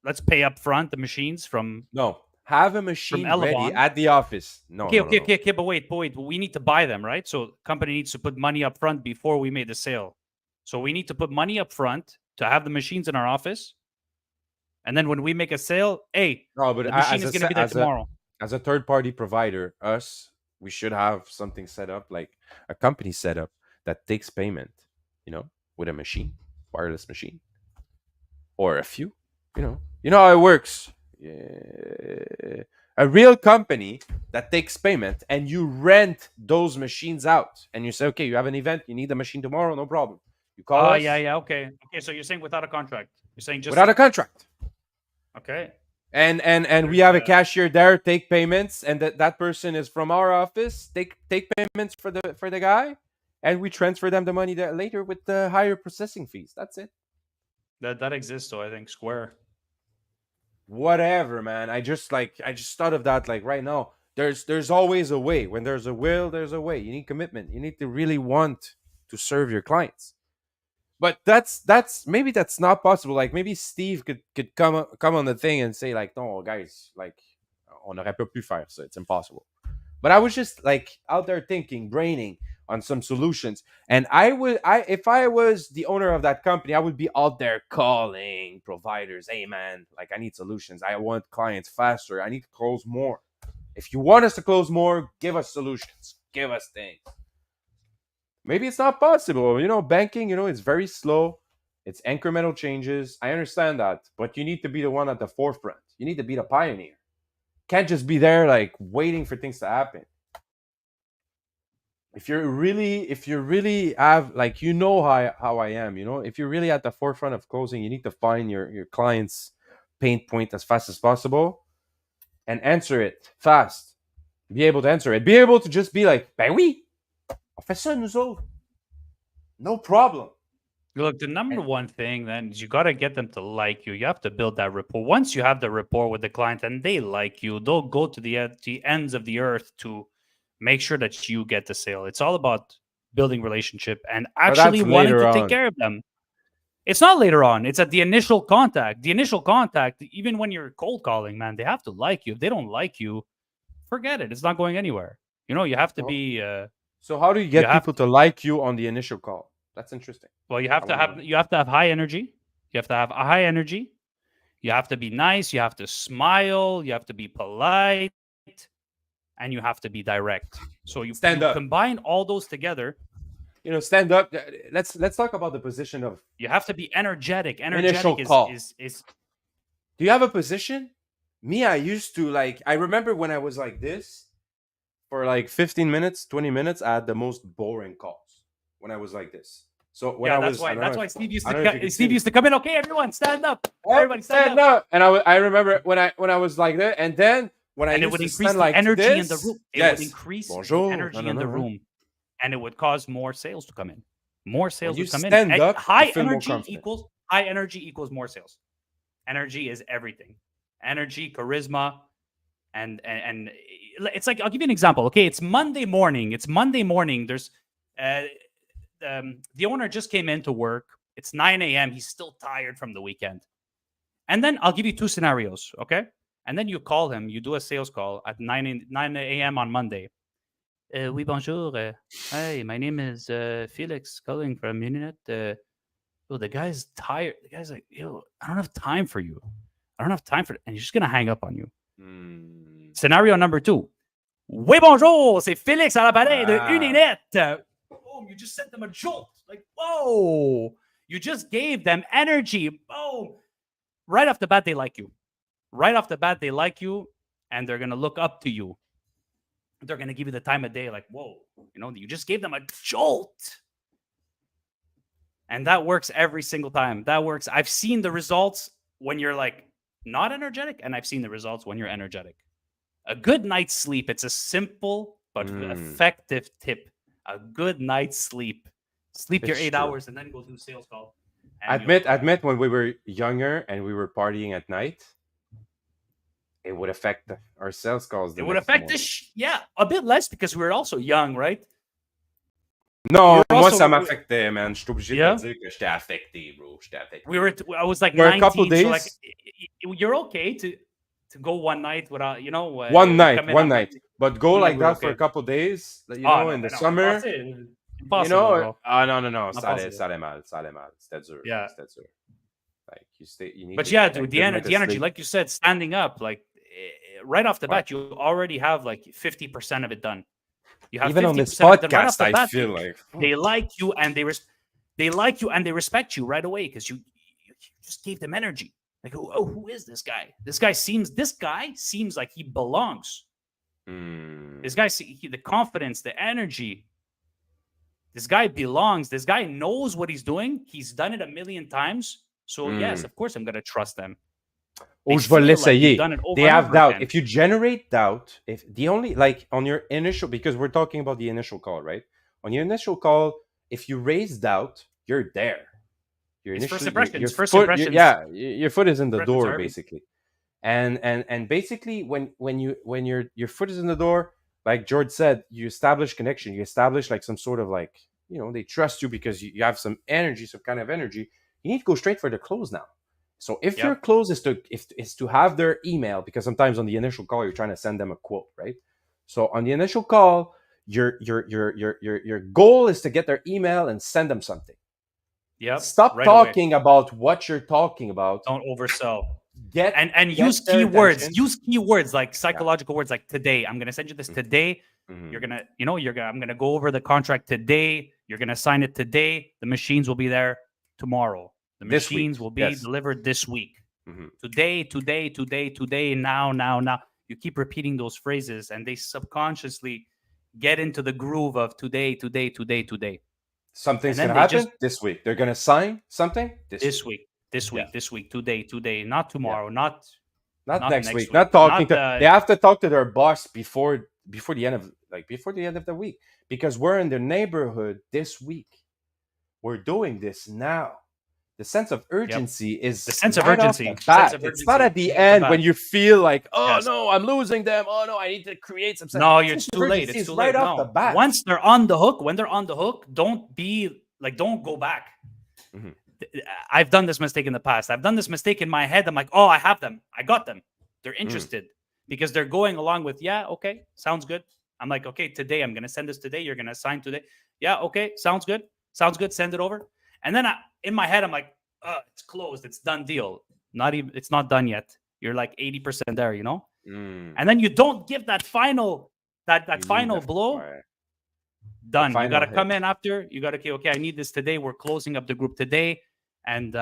let's pay up front the machines from. No, have a machine ready at the office. No. Okay. But wait. We need to buy them, right? So company needs to put money up front before we made the sale. So we need to put money up front to have the machines in our office. And then when we make a sale, the machine is going to be there tomorrow. As a third-party provider, we should have something set up, like a company set up that takes payment, with a machine, wireless machine, or a few. You know how it works. A real company that takes payment, and you rent those machines out, and you say, okay, you have an event, you need a machine tomorrow, no problem. You call us. Yeah. Okay. So you're saying without a contract. You're saying just without a contract. Okay. And we have a cashier there, take payments, and that person is from our office. Take payments for the guy, and we transfer them the money later with the higher processing fees. That's it. That exists, so I think Square. Whatever, man. I just thought of that like right now. There's always a way. When there's a will, there's a way. You need commitment. You need to really want to serve your clients. But that's maybe that's not possible. Like maybe Steve could come on the thing and say like, no, guys, like on n'aurait pas pu faire ça. It's impossible. But I was just like out there thinking, braining on some solutions. And if I was the owner of that company, I would be out there calling providers. Hey man, like I need solutions. I want clients faster. I need to close more. If you want us to close more, give us solutions. Give us things. Maybe it's not possible. Banking, it's very slow. It's incremental changes. I understand that. But you need to be the one at the forefront. You need to be the pioneer. Can't just be there like waiting for things to happen. If you really have like how I am, if you're really at the forefront of closing, you need to find your client's pain point as fast as possible and answer it fast. Be able to answer it. Be able to just be like, ben oui, on fait ça nous autres. No problem. Look, the number one thing then is you got to get them to like you. You have to build that rapport. Once you have the rapport with the client and they like you, they'll go to the ends of the earth to make sure that you get the sale. It's all about building relationship and actually wanting to take care of them. It's not later on. It's at the initial contact. The initial contact, even when you're cold calling, man, they have to like you. If they don't like you, forget it. It's not going anywhere. You have to be... so how do you get people to like you on the initial call? That's interesting. Well, you have to have high energy. You have to have a high energy. You have to be nice. You have to smile. You have to be polite, and you have to be direct. So you combine all those together. Stand up. Let's talk about the position of. You have to be energetic. Initial call. Is. Do you have a position? Me, I used to I remember when I was like this for like 15 minutes, 20 minutes. I had the most boring calls. When I was like this. So when that's why Steve used to come in. Okay, everyone, stand up. Everybody stand up. And I remember when I was like that, and then when I it would increase the like energy this, in the room. It would increase the energy in the room, and it would cause more sales to come in. More sales would come in. Up, high energy equals more sales. Energy is everything. Energy, charisma, and it's like, I'll give you an example. Okay, it's Monday morning. There's the owner just came into work. It's 9 a.m. He's still tired from the weekend. And then I'll give you two scenarios, okay? And then you call him. You do a sales call at 9 a.m. on Monday. Oui, bonjour. Hey, my name is Felix, calling from Uninet. The guy's tired. The guy's like, I don't have time for you. I don't have time for it. And he's just going to hang up on you. Scenario number 2. Oui, bonjour. C'est Félix à l'appareil de Uninet. Boom, you just sent them a jolt. Like, whoa. You just gave them energy. Boom. Right off the bat, they like you. And they're going to look up to you. They're going to give you the time of day. Like, whoa. You just gave them a jolt. And that works every single time. That works. I've seen the results when you're like not energetic, and I've seen the results when you're energetic. A good night's sleep. It's a simple but effective tip. A good night's sleep. Sleep your 8 hours and then go do sales call. Admit when we were younger and we were partying at night, it would affect our sales calls. It would affect a bit less because we were also young, right? Non, moi ça m'affectait, man. Je suis obligé de dire que j'étais affecté, bro. I was like 19, a couple days. So like you're okay to go one night without, one night. But go like that for a couple days, in the summer. Impossible, no. Ça allait mal. C'était dur. Yeah. C'était dur. Like you need. But yeah, dude, the energy, like you said, standing up, like right off the bat, you already have like 50% of it done. You have even on this podcast, right I feel like they like you and they respect you right away because you just gave them energy. Like, who is this guy? This guy seems like he belongs. This guy, the confidence, the energy. This guy belongs. This guy knows what he's doing. He's done it a million times. So yes, of course, I'm gonna trust them. Je vais l'essayer. They have doubt. If you generate doubt, if the only on your initial, because we're talking about the initial call, right? On your initial call, if you raise doubt, you're there. You're It's first initially impressions. First foot, impressions. your foot is in the Impressions door are everything. basically. And basically when your foot is in the door, like George said, you establish connection. You establish like some sort of like, they trust you because you have some energy, some kind of energy. You need to go straight for the close now. So if your Yep. close is to have their email, because sometimes on the initial call you're trying to send them a quote, right? So on the initial call, your goal is to get their email and send them something. Yep. Stop right talking away. about what you're talking about. Don't oversell. Get And get use their keywords. attention. Use keywords like Yeah. psychological words like today. I'm gonna send you this today. Mhm. You're gonna, I'm gonna go over the contract today. You're gonna sign it today. The machines will be there tomorrow. The This week, machines will be yes. delivered this week. Mhm. Today, now. You keep repeating those phrases and they subconsciously get into the groove of today. Something's And then gonna they happen just this week. They're gonna sign something this week, Yeah. today, not tomorrow, Not not next next week. week, Not talking not to. They have to talk to their boss before the end of the week, because we're in the neighborhood this week. We're doing this now. The sense of urgency is the sense of right off urgency. the bat. Sense of It's not urgency at the right off the end bat. when you feel like, oh Yes. no, I'm losing them. Oh no, I need to create some sense. No, Sense it's of too late. urgency It's is too right late. off the No. bat. Once they're on the hook, when they're on the hook, don't go back. Mhm. I've done this mistake in the past. I've done this mistake in my head. I'm like, oh, I have them. I got them. They're interested because they're going along with, yeah, okay, sounds good. I'm like, okay, today I'm going to send this today. You're going to sign today. Yeah, okay, sounds good. Sounds good. Send it over. And then in my head, I'm like, it's closed. It's done deal. Not even, it's not done yet. You're like 80% there, And then you don't give that final, that final blow. Done. You got to come in after. You got to, okay, I need this today. We're closing up the group today. And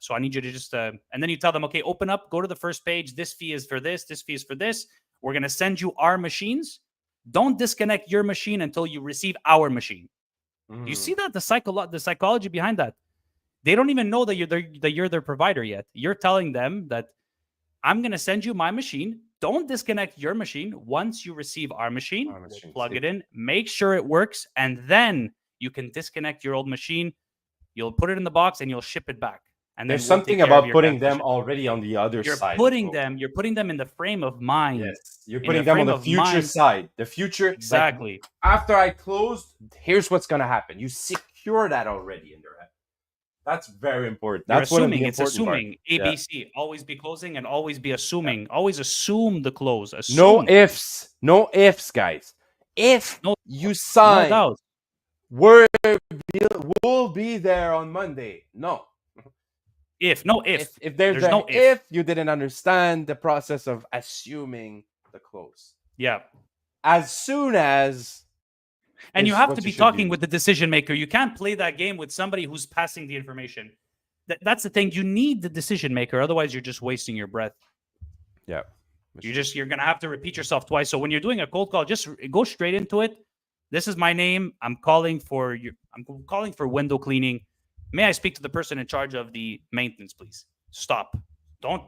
so I need you to just, and then you tell them, okay, open up, go to the first page. This fee is for this. This fee is for this. We're going to send you our machines. Don't disconnect your machine until you receive our machine. You see that the psychology behind that? They don't even know that you're their provider yet. You're telling them that I'm going to send you my machine. Don't disconnect your machine. Once you receive our machine, we'll plug it in, make sure it works, and then you can disconnect your old machine. You'll put it in the box and you'll ship it back. And there's then something about putting them already on the other side. You're putting them in the frame of mind. Yes, you're putting them on the future side. The future, exactly. Like, after I close, here's what's gonna happen. You secure that already in their head. That's very important. That's You're assuming. It's assuming. Part. ABC. Yeah. Always be closing and always be assuming. Yeah. Always assume the close. Assume. No ifs. No ifs, guys. If you sign, no doubt. We'll be there on Monday. No. If there's no if, you didn't understand the process of assuming the close. Yeah. As soon as. And you have to be talking with the decision maker. You can't play that game with somebody who's passing the information. That's the thing. You need the decision maker. Otherwise, you're just wasting your breath. Yeah. You're going to have to repeat yourself twice. So when you're doing a cold call, just go straight into it. This is my name. I'm calling for window cleaning. May I speak to the person in charge of the maintenance, please? Stop. Don't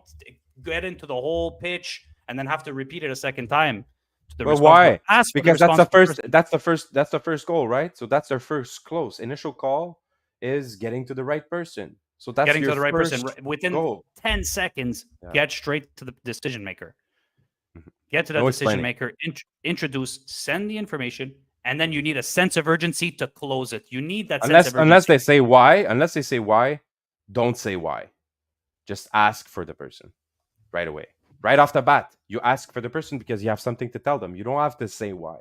get into the whole pitch and then have to repeat it a second time. Well, why? Because that's the first goal, right? So that's their first close. Initial call is getting to the right person. So that's getting to the right person within 10 seconds. Yeah. Get straight to the decision maker. Get to that decision maker. Introduce. Send the information. And then you need a sense of urgency to close it. You need that sense of urgency. Unless they say why, don't say why. Just ask for the person right away. Right off the bat, you ask for the person because you have something to tell them. You don't have to say why.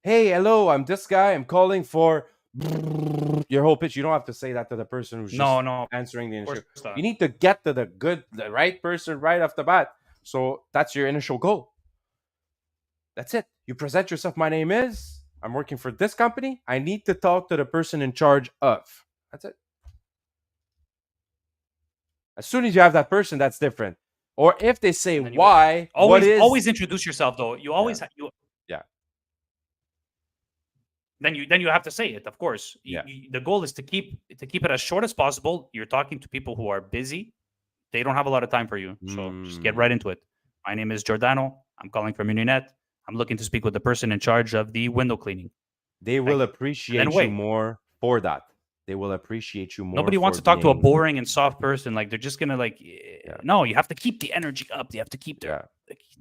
Hey, hello, I'm this guy. I'm calling for your whole pitch. You don't have to say that to the person who's just answering the initial. You need to get to the right person right off the bat. So that's your initial goal. That's it. You present yourself. My name is, I'm working for this company. I need to talk to the person in charge of. That's it. As soon as you have that person, that's different. Or if they say why, always introduce yourself though. You always Then you have to say it, of course. The goal is to keep it as short as possible. You're talking to people who are busy. They don't have a lot of time for you. So just get right into it. My name is Giordano. I'm calling from Uninet. I'm looking to speak with the person in charge of the window cleaning. they will and then appreciate you wait. more for that. They will appreciate you more Nobody wants for to talk to a being. boring and soft person. Like they're just gonna like. Yeah, No, you have to keep the energy up. You have to keep yeah,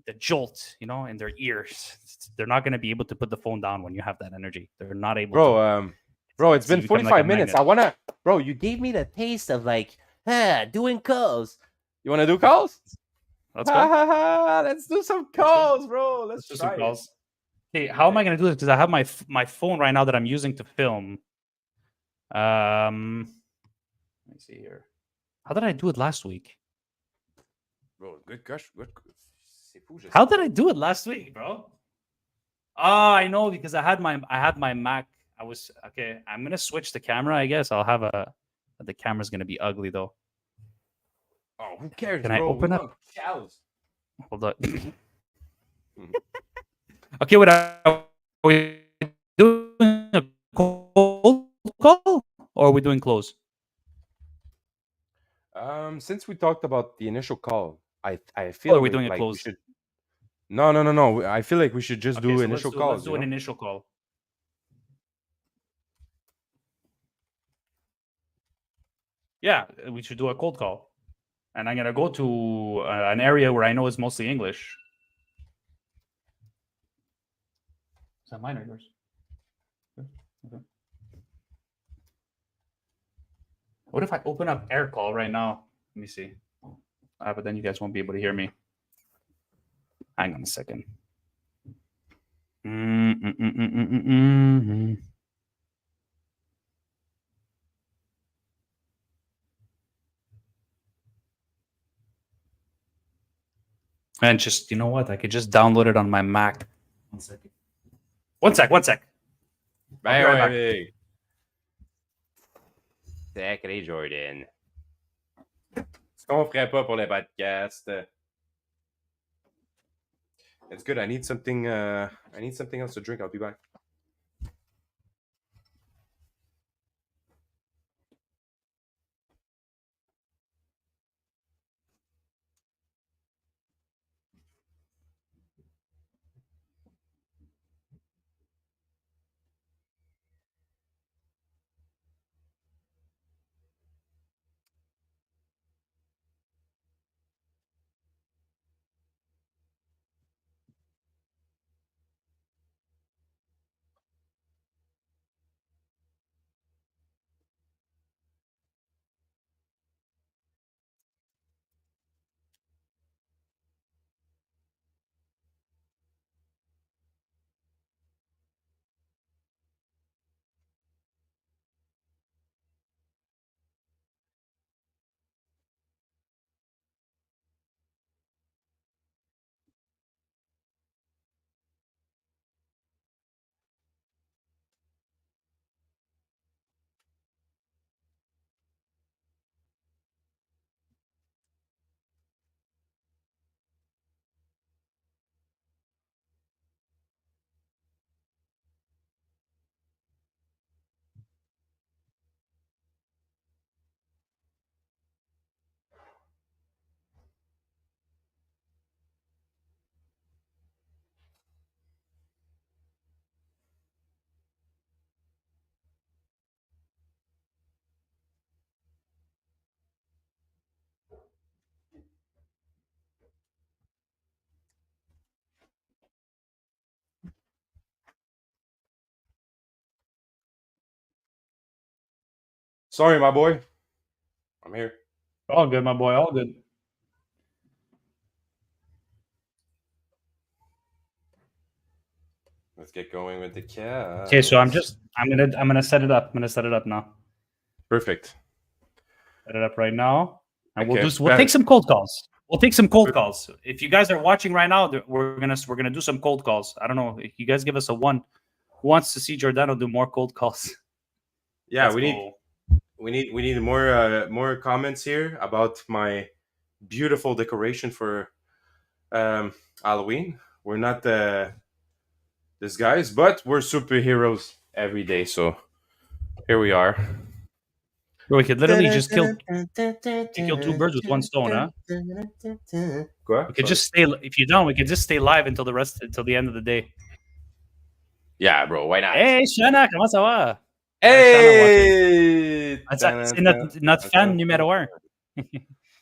the jolt, in their ears. They're not gonna be able to put the phone down when you have that energy. They're not able to. bro. Bro, it's been You become like a 45 minutes. magnet. I wanna, bro. You gave me the taste of like, doing calls. You wanna do calls? Let's go. Let's do some calls, bro. Let's do some try it. calls. Hey, how am I gonna do this? Because I have my phone right now that I'm using to film. Let me see here. How did I do it last week? Bro, good gosh, good. How did I do it last week, bro? Oh, I know, because I had my Mac. I was okay. I'm gonna switch the camera. I guess I'll have the camera's gonna be ugly though. Oh, who cares, Can I bro? open We up? want cows. Hold on. Okay, what are we doing? A cold call or are we doing close? Since we talked about the initial call, I Or feel are we doing a like we close? should. No. I feel like we should just Okay, do so initial let's calls. do an initial call. Yeah, we should do a cold call. And I'm gonna go to an area where I know is mostly English. Is that mine or yours? Okay. What if I open up air call right now? Let me see. But then you guys won't be able to hear me. Hang on a second. And just, you know what? I could just download it on my Mac. 1 second. One sec. I'll be right back. Sacré Jordan. Ce qu'on ferait pas pour les podcasts. It's good. I need something else to drink. I'll be back. Sorry, my boy. I'm here. All good, my boy. All good. Let's get going with the cat. Okay, so I'm gonna set it up. I'm gonna set it up now. Perfect. Set it up right now, and Okay. we'll take some cold calls. We'll take some cold calls. If you guys are watching right now, we're gonna do some cold calls. I don't know if you guys give us a one. Who wants to see Giordano do more cold calls? Yeah, Let's we go. need more comments here about my beautiful decoration for Halloween. We're not these guys, but we're superheroes every day. So here we are. Bro, we could literally just kill 2 birds with 1 stone, huh? Quoi? We could just stay. If you don't, we could just stay live until the end of the day. Yeah, bro, why not? Hey, Shana, comment ça va? Shana watching. Hey! Ah, Tan, c'est tan, notre tan, fan tan, tan. numéro un.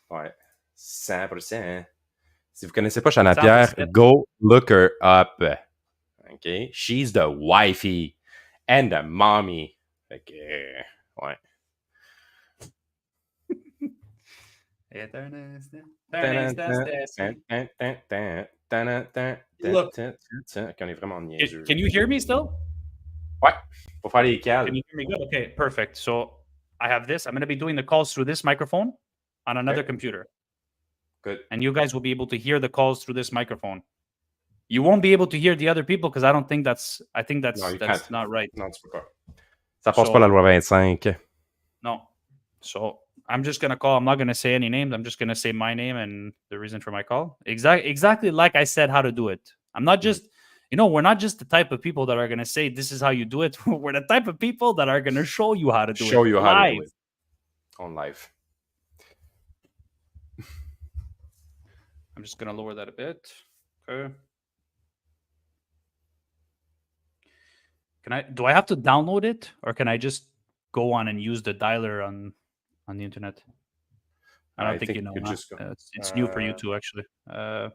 Ouais, 100%. Si vous connaissez pas Chana Pierre, 100%. go look her up. OK? She's the wifey and the mommy. Fait que, ouais. Look, On est vraiment niaiseux, là. can you hear me still? Ouais, faut faire les Can cales. you hear me good? Okay, perfect. So I have this. I'm going to be doing the calls through this microphone on another Okay, computer. good. And you guys will be able to hear the calls through this microphone. You won't be able to hear the other people because I think Non, you that's can't. not right. Non, tu peux pas. Ça passe pas la So loi 25. no. So I'm just gonna call. I'm not gonna say any names. I'm just gonna say my name and the reason for my call. Exactly like I said how to do it. I'm not just, we're not just the type of people that are gonna say this is how you do it. We're the type of people that are gonna show you how to do it Show you how to do live. it on live. I'm just gonna lower that a bit. Okay. Do I have to download it or can I just go on and use the dialer on the internet? I don't I think think you you know. could Huh? just go. It's new for you too, actually. I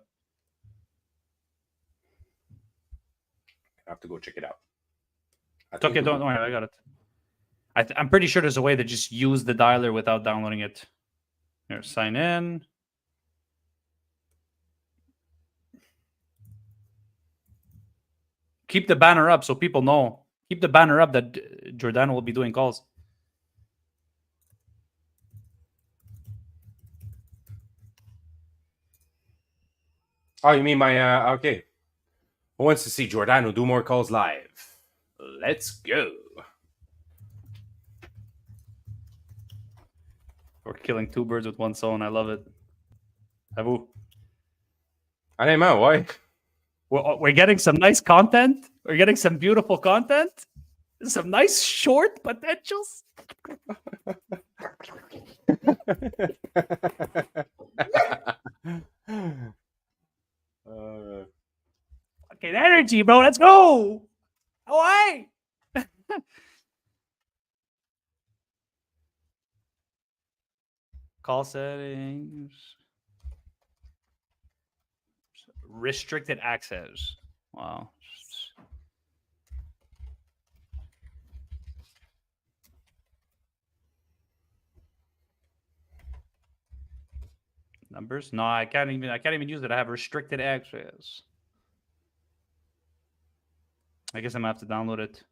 have to go check it out. I It's okay. think Don't worry. I got it. I'm pretty sure there's a way to just use the dialer without downloading it. Here, sign in. Keep the banner up so people know. Keep the banner up that Jordan will be doing calls. Oh, you mean my okay. Who wants to see Giordano do more calls live? Let's go. We're killing two birds with one stone. I love it. Havu. Honnêtement, ouais. We're getting some nice content. We're getting some beautiful content. Some nice short potentials. Fucking energy, bro. Let's go. Away. Call settings. Restricted access. Wow. Numbers? No, I can't even use it. I have restricted access. I guess I'm gonna have to download it.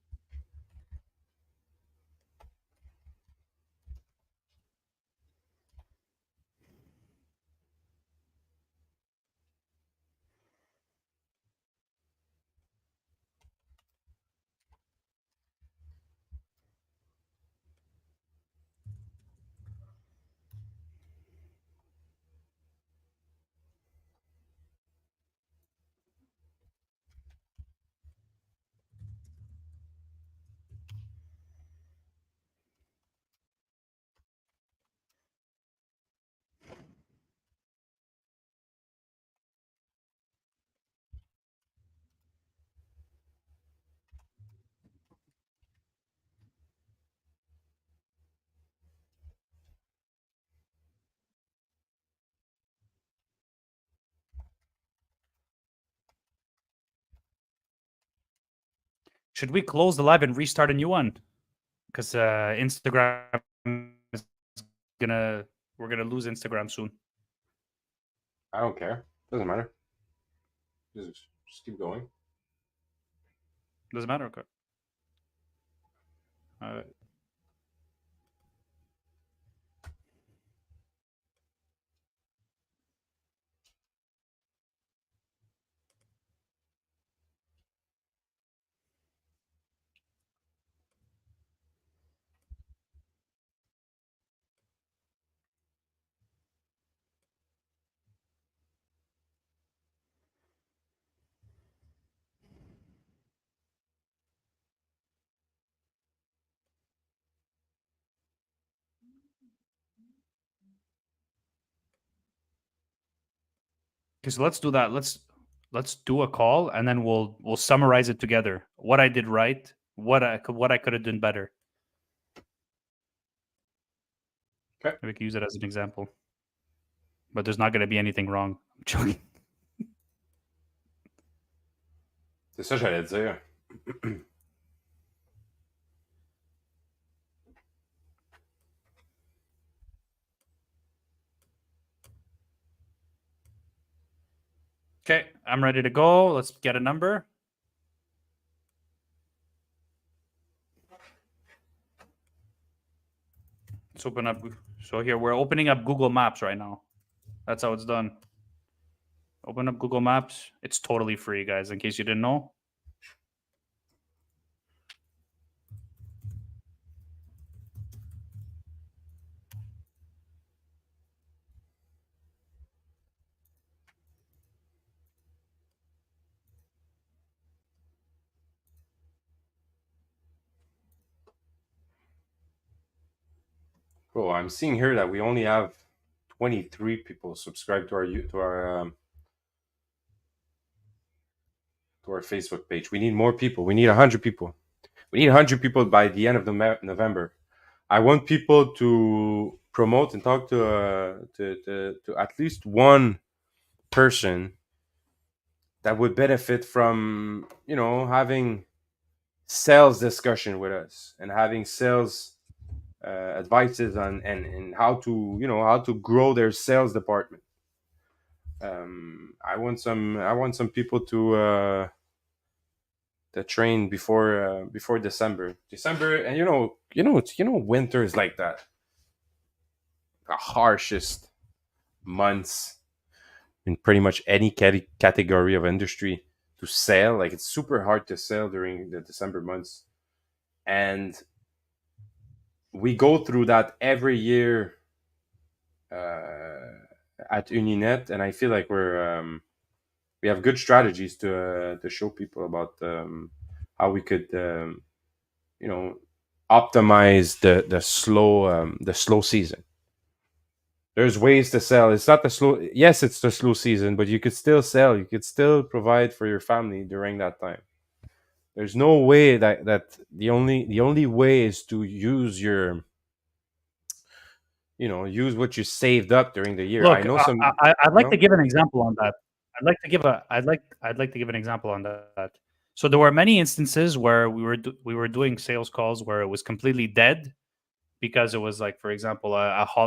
Should we close the live and restart a new one? Because Instagram is we're gonna lose Instagram soon. I don't care. Doesn't matter. Just keep going. Doesn't matter. Okay. All right. Okay, so let's do that. let's do a call, and then we'll summarize it together. What I did right, what I could have done better. Okay. We can use it as an example, but there's not going to be anything wrong. I'm joking. C'est ça que j'allais dire. Okay, I'm ready to go. Let's get a number. Let's open up. So here we're opening up Google Maps right now. That's how it's done. Open up Google Maps. It's totally free, guys, in case you didn't know. Cool. I'm seeing here that we only have 23 people subscribed to our Facebook page. We need more people. We need 100 people. We need 100 people by the end of November. I want people to promote and talk to at least one person that would benefit from, having sales discussion with us and having sales advices on and how to grow their sales department. I want some people to train before December. And winter is like that. The harshest months in pretty much any category of industry to sell. Like, it's super hard to sell during the December months, and we go through that every year at Uninet, and I feel like we have good strategies to show people about how we could optimize the slow season. There's ways to sell. It's not the slow. Yes, it's the slow season, but you could still sell. You could still provide for your family during that time. There's no way that the only way is to use use what you saved up during the year. Look, I know some. I'd like to give an example on that. I'd like to give an example on that. So there were many instances where we were doing sales calls where it was completely dead because it was like, for example,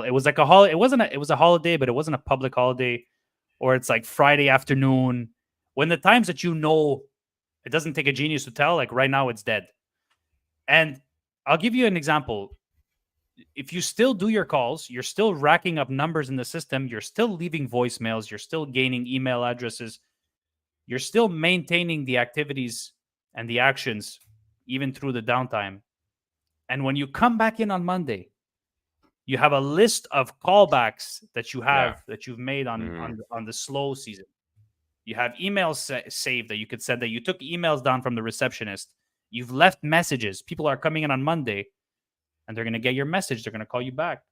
it was like a holiday. It was a holiday, but it wasn't a public holiday, or it's like Friday afternoon. When the times that it doesn't take a genius to tell. Like right now, it's dead. And I'll give you an example. If you still do your calls, you're still racking up numbers in the system, you're still leaving voicemails, you're still gaining email addresses, you're still maintaining the activities and the actions even through the downtime. And when you come back in on Monday, you have a list of callbacks that you've made on the slow season. You have emails saved that you could send, that you took emails down from the receptionist. You've left messages. People are coming in on Monday, and they're going to get your message. They're going to call you back.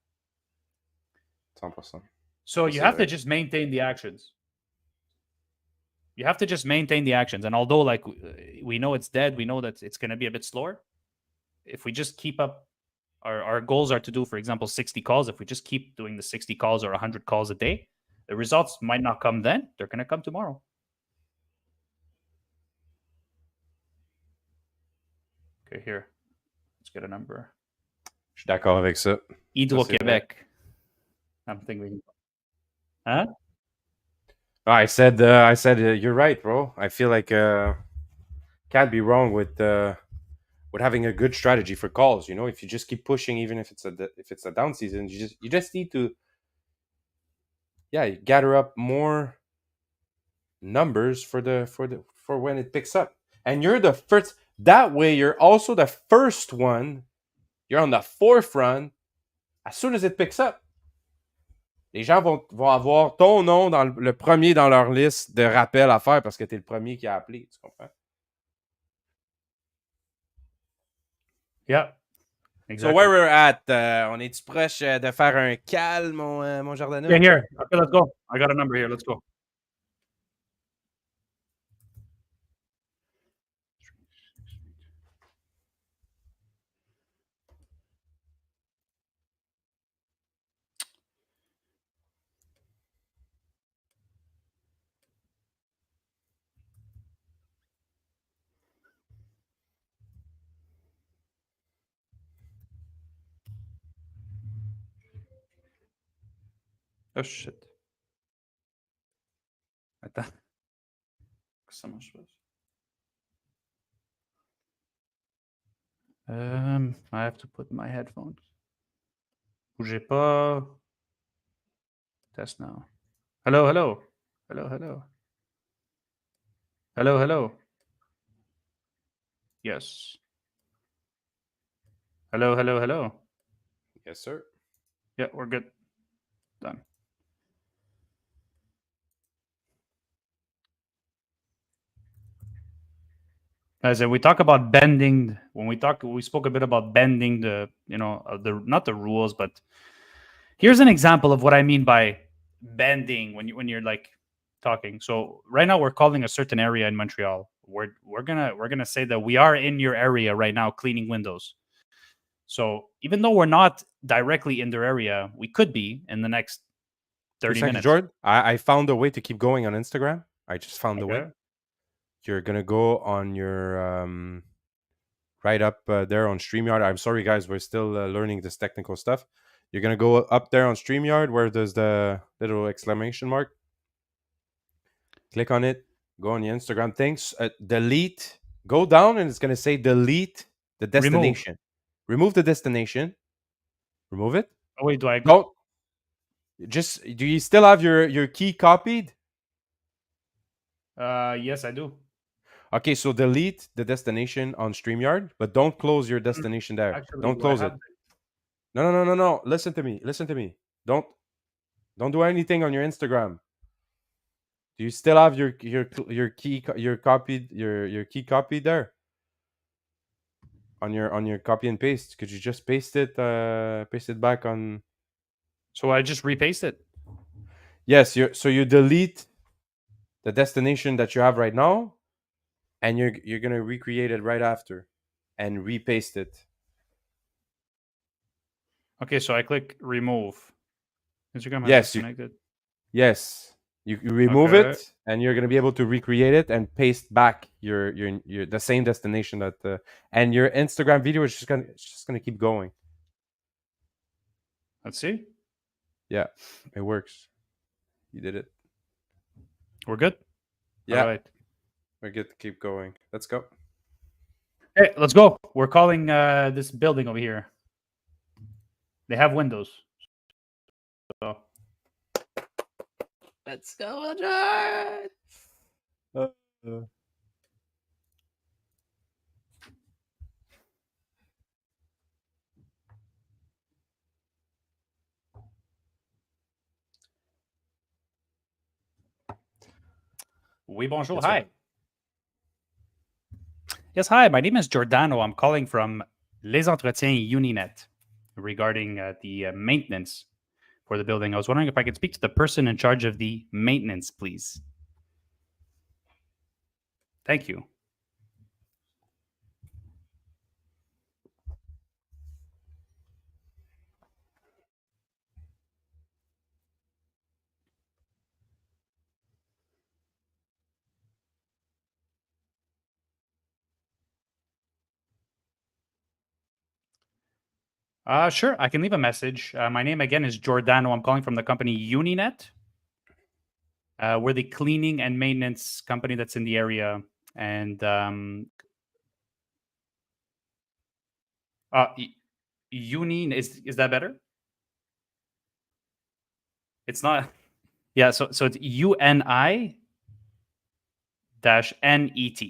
100%. So you have to just maintain the actions. You have to just maintain the actions. And although, like, we know it's dead, we know that it's going to be a bit slower. If we just keep up, our goals are to do, for example, 60 calls. If we just keep doing the 60 calls or 100 calls a day, the results might not come then. They're going to come tomorrow. Okay, here. Let's get a number. Je suis d'accord avec ça. Hydro-Québec. I'm thinking. Huh? I said, you're right, bro. I feel like can't be wrong with having a good strategy for calls. If you just keep pushing, even if it's a down season, you just need to gather up more numbers for when it picks up. And you're the first. That way, you're also the first one. You're on the forefront as soon as it picks up. Les gens vont avoir ton nom le premier dans leur liste de rappels à faire parce que tu es le premier qui a appelé. Tu comprends? Yeah. Exactly. So where we're at, on est-tu proche de faire un cal, mon jardinier? Yeah, here. Okay, let's go. I got a number here. Let's go. Oh shit. Attends. Ça marche pas. I have to put my headphones. Bougez pas. Test now. Hello, hello. Hello, hello. Hello, hello. Yes. Hello, hello, hello. Yes, sir. Yeah, we're good. Done. As we talk about bending, we spoke a bit about bending the, the not the rules, but here's an example of what I mean by bending when you're like talking. So right now we're calling a certain area in Montreal. We're gonna say that we are in your area right now cleaning windows. So even though we're not directly in their area, we could be in the next 2 30 seconds, minutes. Jordan. I found a way to keep going on Instagram. I just found the way. Okay. You're gonna go on your right up there on StreamYard. I'm sorry, guys, we're still learning this technical stuff. You're gonna go up there on StreamYard where there's the little exclamation mark. Click on it. Go on your Instagram things. Delete. Go down, and it's gonna say delete the Remove. destination. Remove the destination. Remove it. Oh wait, do I? Don't. Just. Do you still have your key copied? Yes, I do. Okay, so delete the destination on StreamYard, but don't close your Mm, destination there. Actually, Don't do I close have? it. No, no, no, no, no. Listen to me. Listen to me. Don't do anything on your Instagram. Do you still have your key your key copied there on your copy and paste? Could you just paste it back on? So I just repaste it. Yes, you delete the destination that you have right now, and you're gonna recreate it right after, and repaste it. Okay, so I click remove. Instagram has Yes, disconnected. yes. You remove Okay, it, and you're gonna be able to recreate it and paste back your the same destination that and your Instagram video is just gonna keep going. let's see. Yeah, it works. You did it. We're good. All Yeah, right. we're good to keep going. Let's go. Hey, let's go. We're calling this building over here. They have windows. So let's go, John. Uh, uh, Oui, bonjour. yes, sir. Hi. Yes, hi. My name is Giordano. I'm calling from Les Entretiens Uninet regarding the maintenance for the building. I was wondering if I could speak to the person in charge of the maintenance, please. Thank you. Sure, I can leave a message. My name again is Giordano. I'm calling from the company Uninet. We're the cleaning and maintenance company that's in the area. And Uni is that better? It's not. Yeah, so it's UNI dash NET.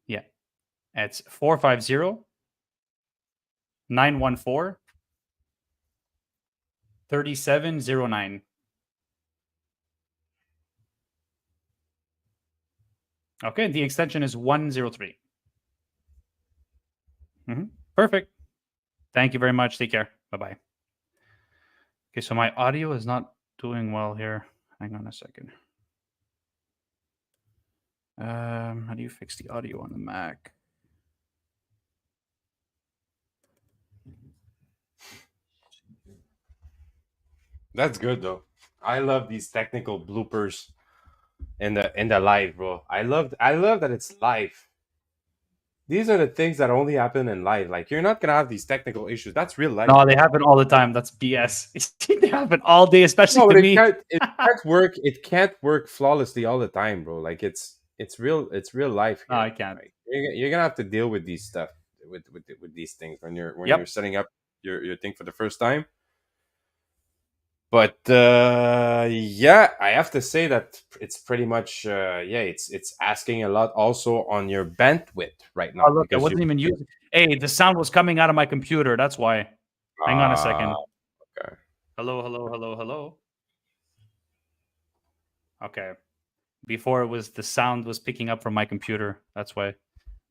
Yeah, it's 450-914-3709. Okay, the extension is 103. Perfect. Thank you very much. Take care. Bye bye. Okay, so my audio is not doing well here. Hang on a second. How do you fix the audio on the Mac? That's good though. I love these technical bloopers in the live, bro. I love that it's live. these are the things that only happen in life. Like you're not gonna have these technical issues. That's real life, No, they bro. happen all the time. That's BS. They happen all day, especially No, to but it me. can't. It can't work. It can't work flawlessly all the time, bro. Like it's real. It's real life No, I here. can't. Like you're gonna have to deal with these stuff with these things when you're Yep. setting up your thing for the first time. But yeah, I have to say that it's pretty much yeah, it's asking a lot also on your bandwidth right Oh, now look, I because wasn't even using. Hey, the sound was coming out of my computer. That's why. Hang on a ah second. okay. Hello, hello, hello, hello. Okay. Before it was the sound was picking up from my computer. That's why. Makes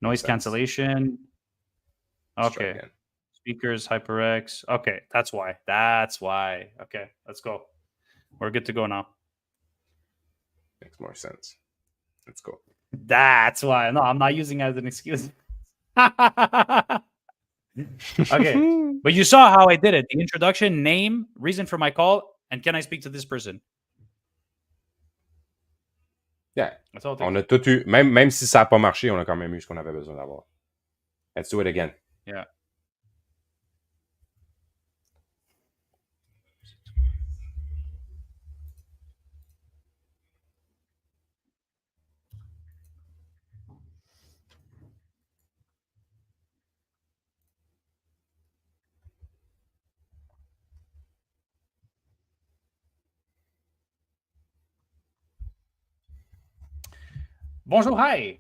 Noise sense. cancellation. Let's try Okay. again. Speakers, HyperX. Okay, that's why. That's why. Okay, let's go. We're good to go now. Makes more sense. Let's go. That's why. No, I'm not using it as an excuse. Okay. But you saw how I did it. The introduction, name, reason for my call, and can I speak to this person? Yeah. That's all it On takes. a tout eu, même si ça n'a pas marché, on a quand même eu ce qu'on avait besoin d'avoir. Let's do it again. Yeah. Bonjour, hi.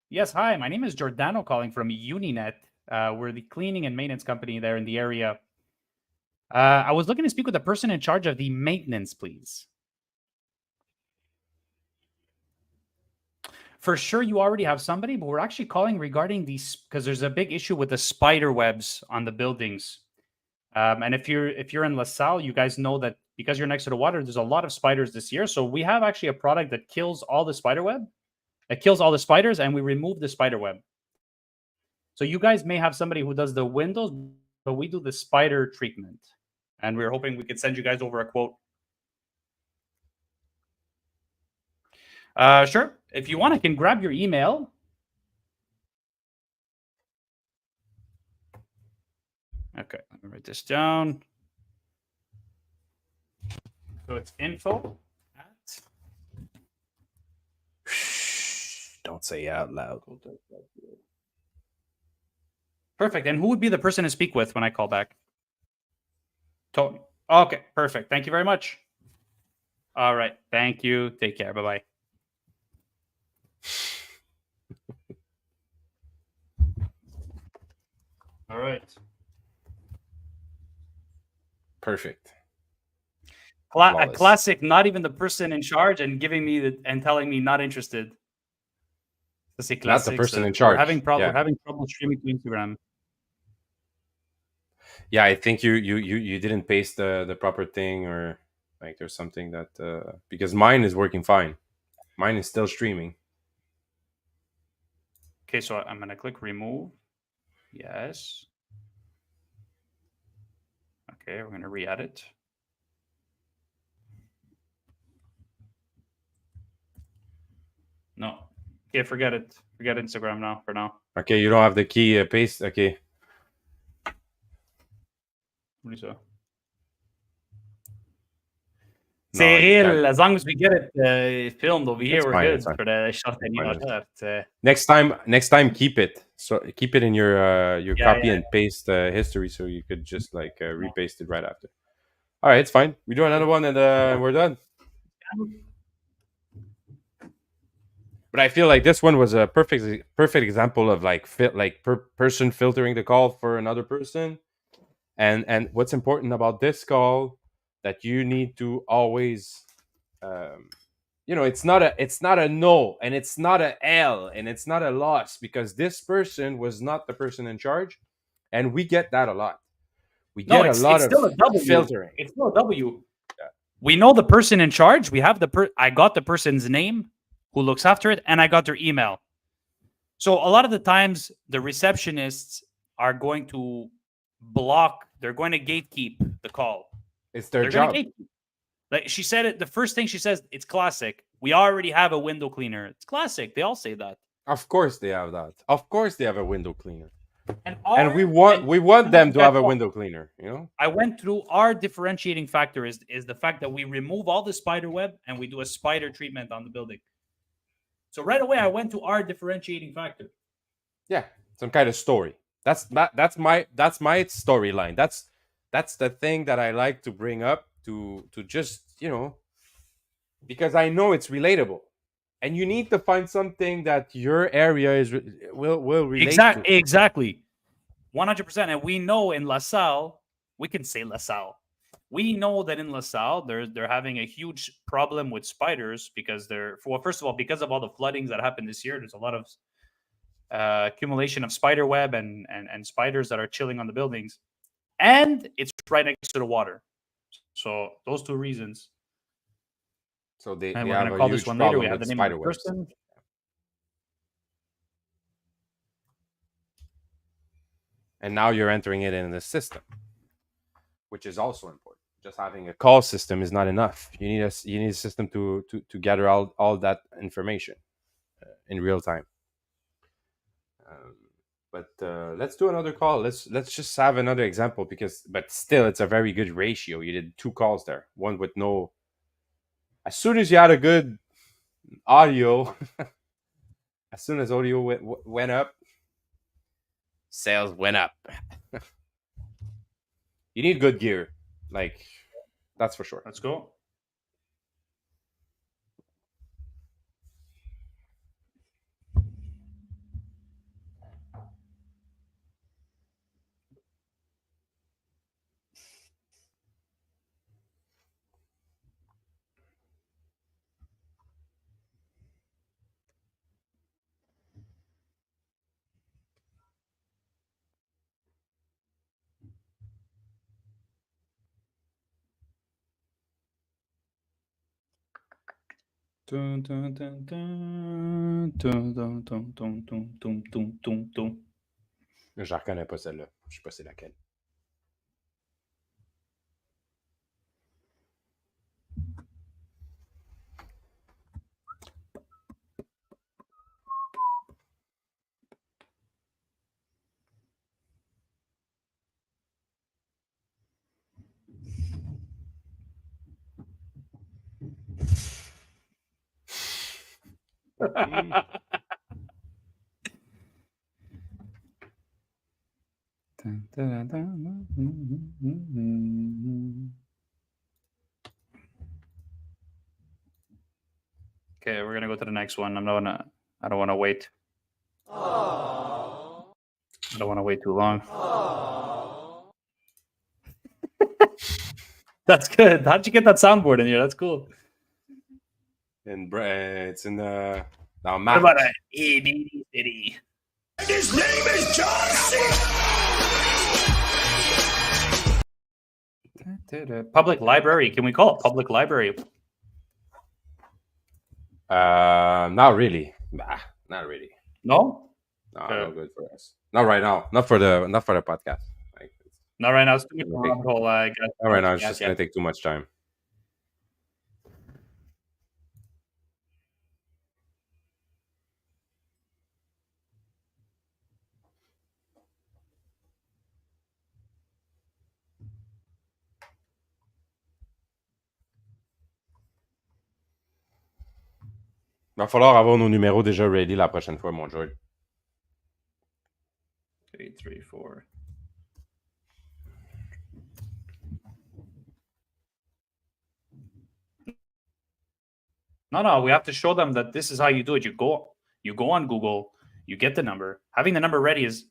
Yes, hi. My name is Giordano calling from Uninet. We're the cleaning and maintenance company there in the area. I was looking to speak with the person in charge of the maintenance, please. For sure, you already have somebody, but we're actually calling regarding these because there's a big issue with the spider webs on the buildings. And if you're in LaSalle, you guys know that because you're next to the water, there's a lot of spiders this year. So we have actually a product that kills all the spider web. It kills all the spiders, and we remove the spider web. So you guys may have somebody who does the windows, but we do the spider treatment. And we're hoping we could send you guys over a quote. Sure. If you want, I can grab your email. Okay, let me write this down. So it's info at. Don't say it out loud. Perfect. And who would be the person to speak with when I call back? Tony. Okay, perfect. Thank you very much. All right. Thank you. Take care. Bye bye. All right. Perfect. A Flawless. classic, not even the person in charge and giving me and telling me not interested. C'est Not the classique, person ça. in charge. We're Yeah. having trouble streaming to Instagram. Yeah, I think you didn't paste the proper thing or like there's something that because mine is working fine. Mine is still streaming. Okay, so I'm gonna click remove. Yes. Okay, we're gonna re-add it. No. Okay, forget it. Forget Instagram now for now. Okay, you don't have the key paste. Okay. What do you say? No, you can't. Cyril, as long as we get it filmed over here, It's we're fine. good It's fine. for the shot It's fine. Next time, keep it. So keep it in your yeah, copy yeah. and paste history, so you could just like repaste it right after. All right, it's fine. We do another one and we're done. But I feel like this one was a perfect example of like person filtering the call for another person, and what's important about this call that you need to always um, it's not a no and it's not a L and it's not a loss because this person was not the person in charge, and we get that a lot. We No, get a lot it's of still a W. filtering. It's still a W. Yeah. We know the person in charge. We have I got the person's name who looks after it, and I got their email. So a lot of the times the receptionists are going to block, they're going to gatekeep the call. It's their They're going job. to gatekeep. Like she said it, the first thing she says, it's classic. We already have a window cleaner. It's classic. They all say that. Of course they have that. Of course they have a window cleaner. And we And want them to guess have a what? window cleaner, you know? I went through our differentiating factor is the fact that we remove all the spider web and we do a spider treatment on the building. So right away, I went to our differentiating factor. Yeah, some kind of story. That's my storyline. That's the thing that I like to bring up to just, you know, because I know it's relatable. And you need to find something that your area will relate to. Exactly. 100%. And we know in LaSalle, we can say LaSalle. We know that in LaSalle, they're having a huge problem with spiders because first of all, because of all the floodings that happened this year, there's a lot of accumulation of spider web and spiders that are chilling on the buildings. And it's right next to the water. So those two reasons. So they And we're going have to a call this huge one later. We problem have with the name of the spider webs. person. And now you're entering it in the system, which is also important. Just having a call system is not enough. You need a system to gather all that information in real time. But let's do another call. Let's just have another example but still, it's a very good ratio. You did 2 calls there, one with no. As soon as you had a good audio, as soon as audio went up, sales went up. You need good gear, like that's for sure. Let's go. Dun, dun, dun, dun, dun, dun, dun, dun, dun, dun, dun, dun, dun. Je la reconnais pas celle-là. Je sais pas c'est laquelle. Okay, we're gonna go to the next one. I don't wanna wait. I don't wanna wait too long. That's good. How'd you get that soundboard in here? That's cool. And it's in the now What about March. A B City? His name is John C. Public library. Can we call it public library? Not really. Nah, not really. No? No, Okay. no good for us. Not right now. Not for the podcast. Like, Not right now. It's too much Okay. rabbit hole. not right now. It's just gonna take too much time. Va falloir avoir nos numéros déjà ready la prochaine fois, mon George. 3, 3, 4. No, we have to show them that this is how you do it. You go on Google, you get the number. Having the number ready is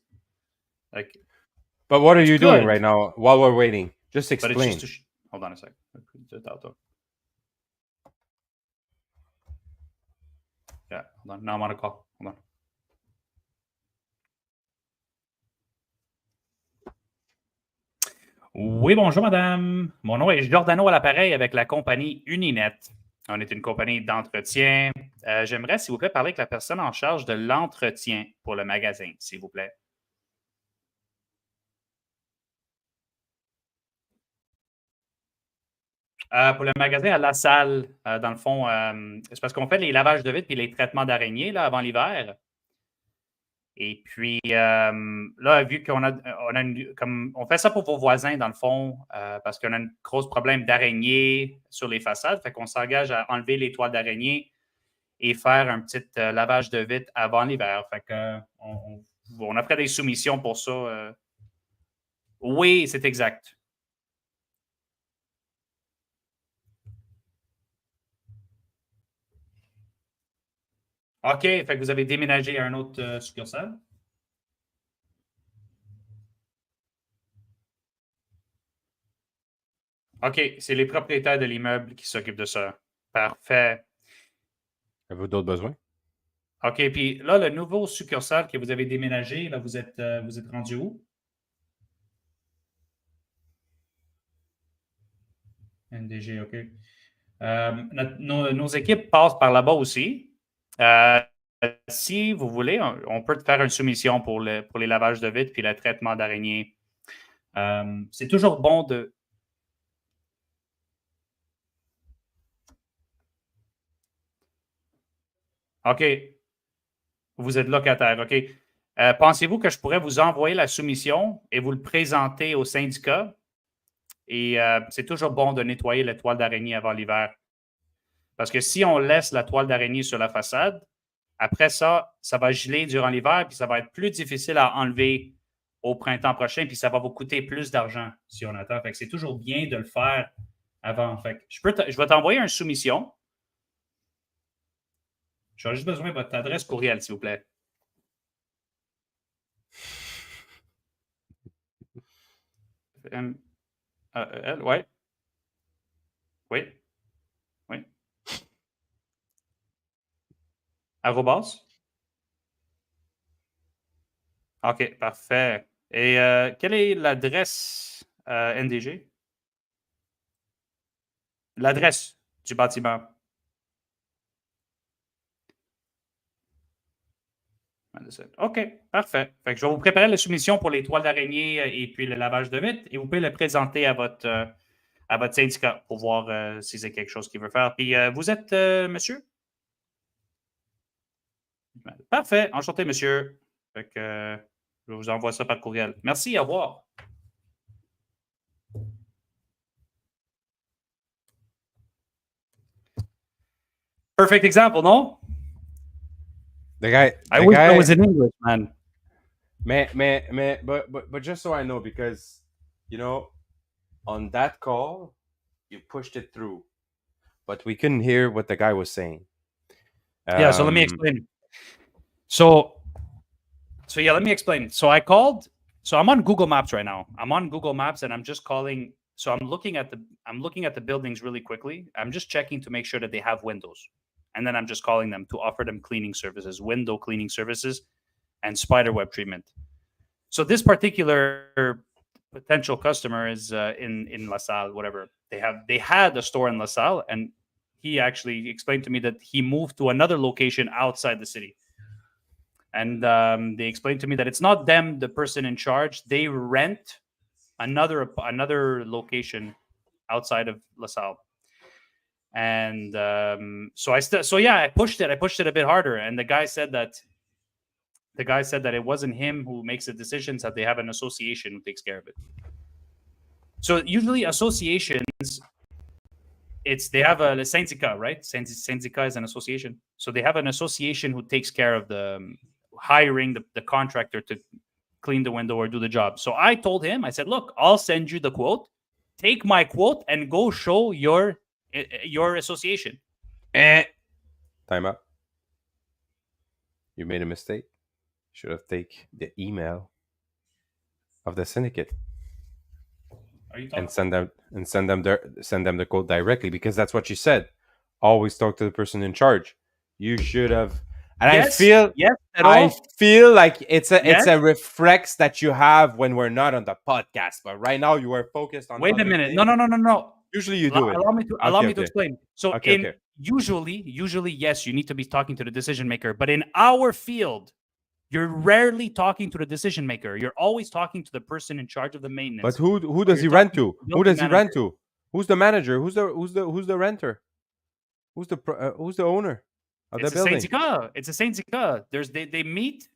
like. But what are you doing good. right now while we're waiting? Just But explain. it's just hold on a sec. Yeah, hold on. Now I'm on a call. Hold on. Oui, bonjour, madame. Mon nom est Giordano à l'appareil avec la compagnie Uninet. On est une compagnie d'entretien. J'aimerais, s'il vous plaît, parler avec la personne en charge de l'entretien pour le magasin, s'il vous plaît. Pour le magasin à La Salle, dans le fond, c'est parce qu'on fait les lavages de vitres et les traitements d'araignées là, avant l'hiver. Et puis, là, vu qu'on on fait ça pour vos voisins, dans le fond, parce qu'on a un gros problème d'araignées sur les façades. Fait qu'on s'engage à enlever les toiles d'araignée et faire un petit lavage de vitre avant l'hiver. Fait que, on a fait des soumissions pour ça. Oui, c'est exact. OK, fait que vous avez déménagé à un autre succursale? OK, c'est les propriétaires de l'immeuble qui s'occupent de ça. Parfait. Avez-vous d'autres besoins? OK, puis là, le nouveau succursale que vous avez déménagé, là, vous êtes rendu où? NDG, OK. Nos équipes passent par là-bas aussi. Si vous voulez, on peut faire une soumission pour les lavages de vitres puis le traitement d'araignées. C'est toujours bon de... OK. Vous êtes locataire, OK. Pensez-vous que je pourrais vous envoyer la soumission et vous le présenter au syndicat? Et c'est toujours bon de nettoyer la toile d'araignée avant l'hiver. Parce que si on laisse la toile d'araignée sur la façade, après ça, ça va geler durant l'hiver, puis ça va être plus difficile à enlever au printemps prochain, puis ça va vous coûter plus d'argent si on attend. Fait que c'est toujours bien de le faire avant. Fait que je vais t'envoyer une soumission. J'aurais juste besoin de votre adresse courriel, s'il vous plaît. Ouais. Oui. Oui. Arrobas? OK, parfait. Et quelle est l'adresse NDG? L'adresse du bâtiment. OK, parfait. Fait que je vais vous préparer la soumission pour les toiles d'araignée et puis le lavage de vitre et vous pouvez le présenter à votre syndicat pour voir si c'est quelque chose qu'il veut faire. Puis vous êtes monsieur? Parfait. Enchanté, monsieur. Fait que je vous envoie ça par courriel. Merci, au revoir. Perfect example, no? I wish I was in English, man. But just so I know, because you know, on that call, you pushed it through, but we couldn't hear what the guy was saying. Yeah, so let me explain. So yeah, let me explain. So I called. So I'm on Google Maps right now. I'm on Google Maps and I'm just calling. So I'm looking at the buildings really quickly. I'm just checking to make sure that they have windows. And then I'm just calling them to offer them cleaning services, window cleaning services, and spider web treatment. So this particular potential customer is in La Salle, whatever. They had a store in La Salle, and he actually explained to me that he moved to another location outside the city. And they explained to me that it's not them, the person in charge. They rent another location outside of La Salle. And so I pushed it. I pushed it a bit harder, and the guy said that it wasn't him who makes the decisions; that they have an association who takes care of it. So usually associations, they have a syndicat, right? Syndicat is an association, so they have an association who takes care of the hiring the contractor to clean the window or do the job. So I told him, I said, look, I'll send you the quote. Take my quote and go show your association. Time up. You made a mistake. Should have taken the email of the syndicate and send them the quote directly, because that's what you said. Always talk to the person in charge. You should have. And yes, I feel like it's a reflex that you have when we're not on the podcast. But right now you are focused on. Wait a minute. No. Usually you do it. Allow me to explain. So usually, yes, you need to be talking to the decision maker. But in our field, you're rarely talking to the decision maker. You're always talking to the person in charge of the maintenance. But who does he rent to? Who does he rent to? Who's the manager? Who's the renter? Who's the owner of the building? It's a syndicat. They meet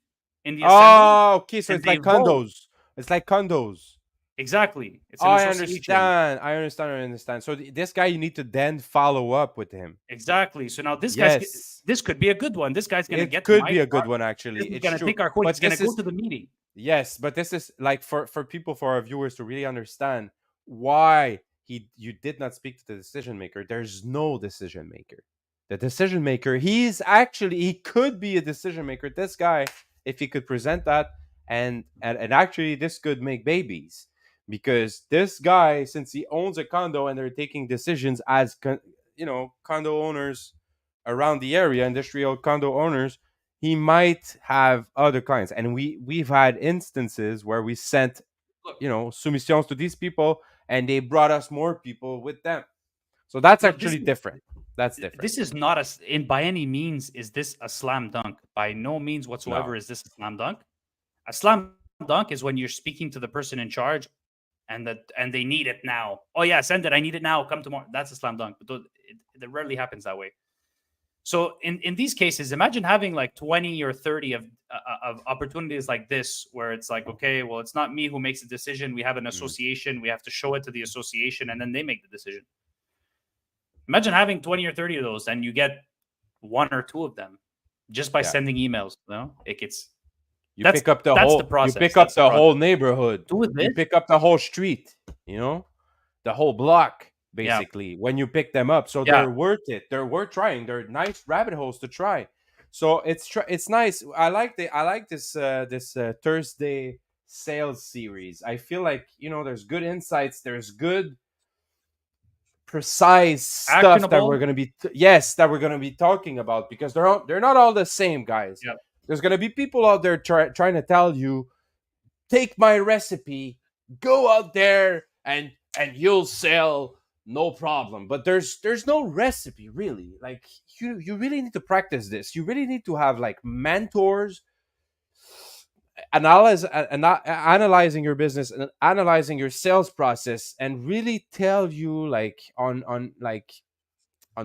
in the assembly, Oh, okay. So and it's they like vote. condos. It's like condos. Exactly. It's Oh, an I association. understand. I understand. I understand. So this guy, you need to then follow up with him. Exactly. So now Yes, this could be a good one. This guy's gonna it get to could my be a good part. one. This Actually, is it's gonna true. take our quote. He's But gonna this go is to the meeting. yes, but this is like for people, for our viewers to really understand why you did not speak to the decision maker. There's no decision maker. The decision maker, he could be a decision maker. This guy, if he could present that, and actually this could make babies, because this guy, since he owns a condo and they're taking decisions as condo owners around the area, industrial condo owners, he might have other clients. And we've had instances where we sent Look, soumissions to these people, and they brought us more people with them. So that's look. actually different. That's different. This is not in by any means is this a slam dunk. By no means whatsoever No. is this a slam dunk. A slam dunk is when you're speaking to the person in charge and they need it now. Oh yeah, send it. I need it now. Come tomorrow. That's a slam dunk. But it rarely happens that way. So in these cases, imagine having like 20 or 30 of opportunities like this, where it's like, okay, well, it's not me who makes the decision. We have an Mm. association. We have to show it to the association, and then they make the decision. Imagine having 20 or 30 of those, and you get one or two of them just by Yeah. sending emails. It gets You that's pick up the that's whole the you process. pick up That's the the process. whole neighborhood. Do with You this, pick up the whole street, the whole block, yeah, basically, when you pick them up. So yeah. they're worth it. They're worth trying. They're nice rabbit holes to try. So it's nice. I like this Thursday sales series. I feel like, there's good insights, there's good precise stuff that we're Actionable, going to be yes, that we're going to be talking about, because they're not all the same, guys. yeah. There's going to be people out there trying to tell you, take my recipe, go out there and you'll sell, no problem. But there's no recipe, really. Like, you really need to practice this. You really need to have like mentors, analyzing your business and analyzing your sales process, and really tell you, like, on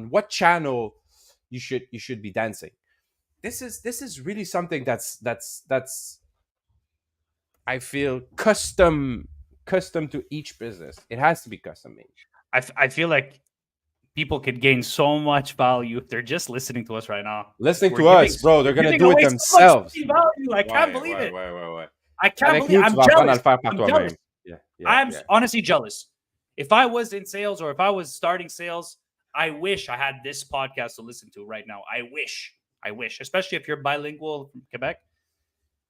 what channel you should be dancing. This is really something that's I feel custom to each business. It has to be custom made. I feel like people could gain so much value if they're just listening to us right now. Listening We're to us, bro, they're we're gonna giving do it away so much themselves. free value. I can't Ouais, believe ouais, it. ouais, ouais, ouais. I can't Avec believe. nous, tu I'm vas apprendre à jealous. le faire par I'm toi-même. jealous. Yeah, yeah, I'm yeah. honestly jealous. If I was in sales or if I was starting sales, I wish I had this podcast to listen to right now. I wish. Especially if you're bilingual from Quebec.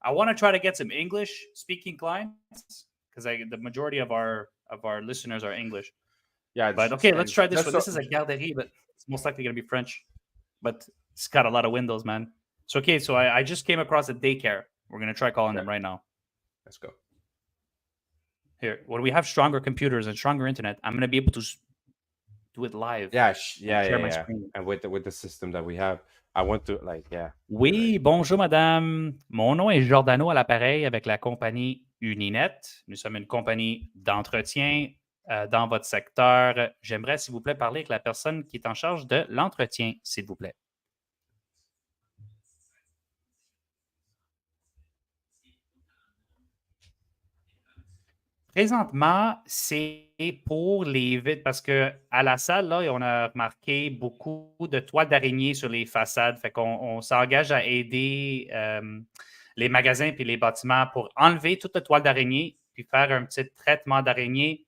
I want to try to get some English speaking clients because the majority of our listeners are English. Yeah, But okay, let's and try this just one. so, This is a garderie, but it's most likely going to be French. But it's got a lot of windows, man. So okay, so I just came across a daycare. We're going to try calling okay, them right now. let's go. Here, when we have stronger computers and stronger internet, I'm going to be able to do it live. Yeah, Share my yeah. screen. And with the system that we have, I want to, like, yeah. Oui, bonjour madame. Mon nom est Giordano à l'appareil avec la compagnie Uninet. Nous sommes une compagnie d'entretien dans votre secteur. J'aimerais, s'il vous plaît, parler avec la personne qui est en charge de l'entretien, s'il vous plaît. Présentement, c'est pour les vitres parce que à la salle, là, on a remarqué beaucoup de toiles d'araignée sur les façades. Fait qu'on s'engage à aider les magasins et les bâtiments pour enlever toute la toile d'araignée puis faire un petit traitement d'araignée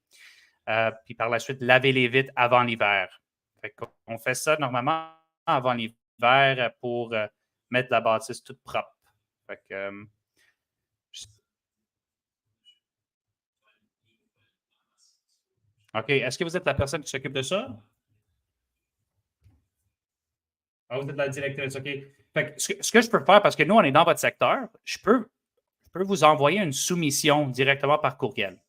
puis par la suite laver les vitres avant l'hiver. Fait qu'on fait ça normalement avant l'hiver pour mettre la bâtisse toute propre. Fait que, OK. Est-ce que vous êtes la personne qui s'occupe de ça? Ah, vous êtes la directrice, OK. Fait que ce que je peux faire, parce que nous, on est dans votre secteur, je peux vous envoyer une soumission directement par courriel.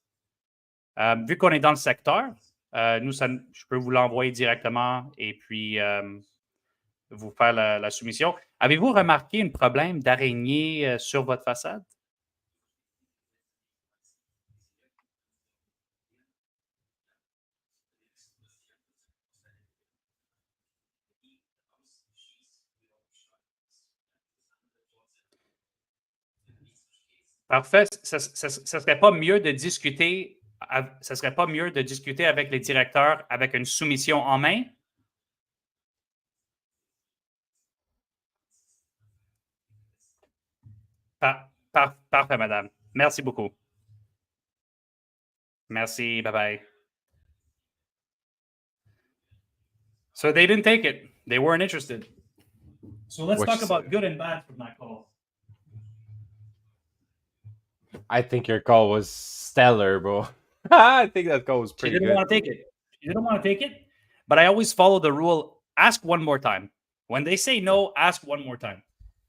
Vu qu'on est dans le secteur, je peux vous l'envoyer directement et puis vous faire la soumission. Avez-vous remarqué un problème d'araignée sur votre façade? Parfait. Ça serait pas mieux de discuter. Ça serait pas mieux de discuter avec les directeurs avec une soumission en main? Parfait, madame. Merci beaucoup. Merci. Bye bye. So they didn't take it. They weren't interested. So let's talk about good and bad from that call. I think your call was stellar, bro. I think that call was pretty She didn't good. want to take it. She didn't want to take it. But I always follow the rule: ask one more time. When they say no, ask one more time.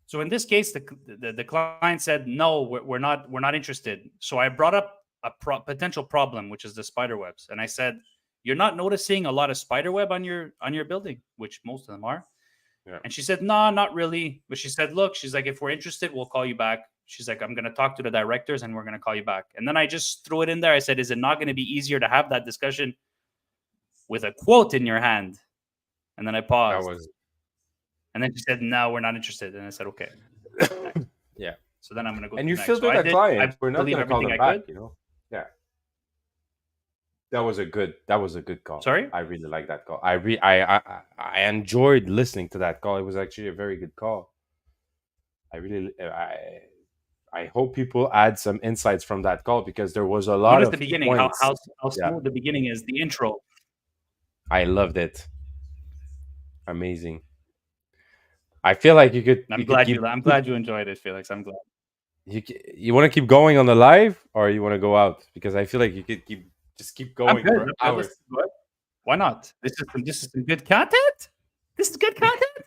So in this case, the client said no, we're not interested. So I brought up a potential problem, which is the spider webs, and I said, "You're not noticing a lot of spider web on your building, which most of them are." Yeah. And she said, "No, not really." But she said, "Look, she's like, if we're interested, we'll call you back." She's like, "I'm gonna talk to the directors, and we're gonna call you back." And then I just threw it in there. I said, "Is it not going to be easier to have that discussion with a quote in your hand?" And then I paused. That was And then she said, "No, we're not interested." And I said, "Okay." yeah. So then I'm going to go. And to you next. filtered So the client. We're not believe going to call everything them I back, could. you know. Yeah. That was a good call. Sorry? I really like that call. I enjoyed listening to that call. It was actually a very good call. I hope people add some insights from that call because there was a lot Notice of the beginning, points. how smooth the beginning is, the intro. I loved it. Amazing. I feel like you could. I'm keep, glad you enjoyed it, Felix. I'm glad. You want to keep going on the live or you want to go out? Because I feel like you could keep I'm going good. for hours. Let's do it. Why not? This is some good content. This is good content.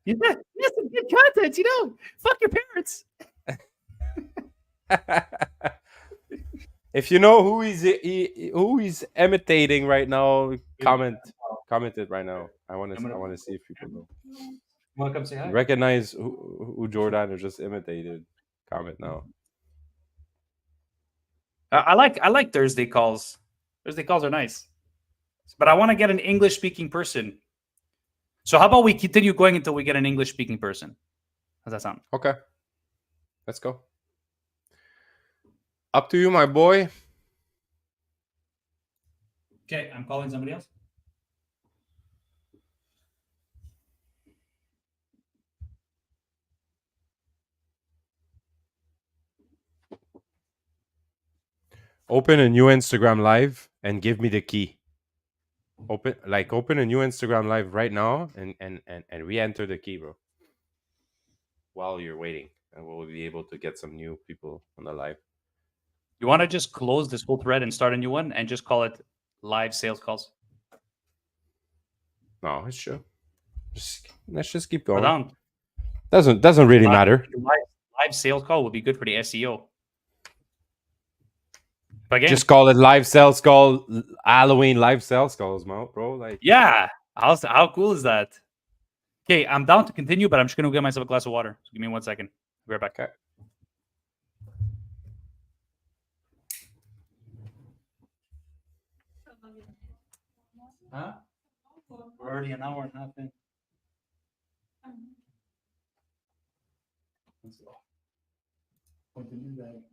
Yes, some good content. You know, fuck your parents. If you know who he's imitating right now, comment it right now. I want to see if people know. You want to come say hi? Recognize who Jordan just imitated. Comment now. I like Thursday calls. Thursday calls are nice, but I want to get an English speaking person. So how about we continue going until we get an English speaking person? How's that sound? Okay, let's go. Up to you, my boy. Okay, I'm calling somebody else. Open a new Instagram live and give me the key. Open a new Instagram live right now and re-enter the key, bro. While you're waiting, and we'll be able to get some new people on the live. You want to just close this whole thread and start a new one and just call it live sales calls? No, it's true. Let's just keep going. Down. Doesn't really matter. Live sales call would be good for the SEO. Again, just call it live sales call, Halloween live sales calls, bro. Like, yeah, how cool is that? Okay, I'm down to continue, but I'm just gonna get myself a glass of water. So give me 1 second. I'll be right back. Okay. Huh? We're already an hour and a half in. Let's go. Continue that.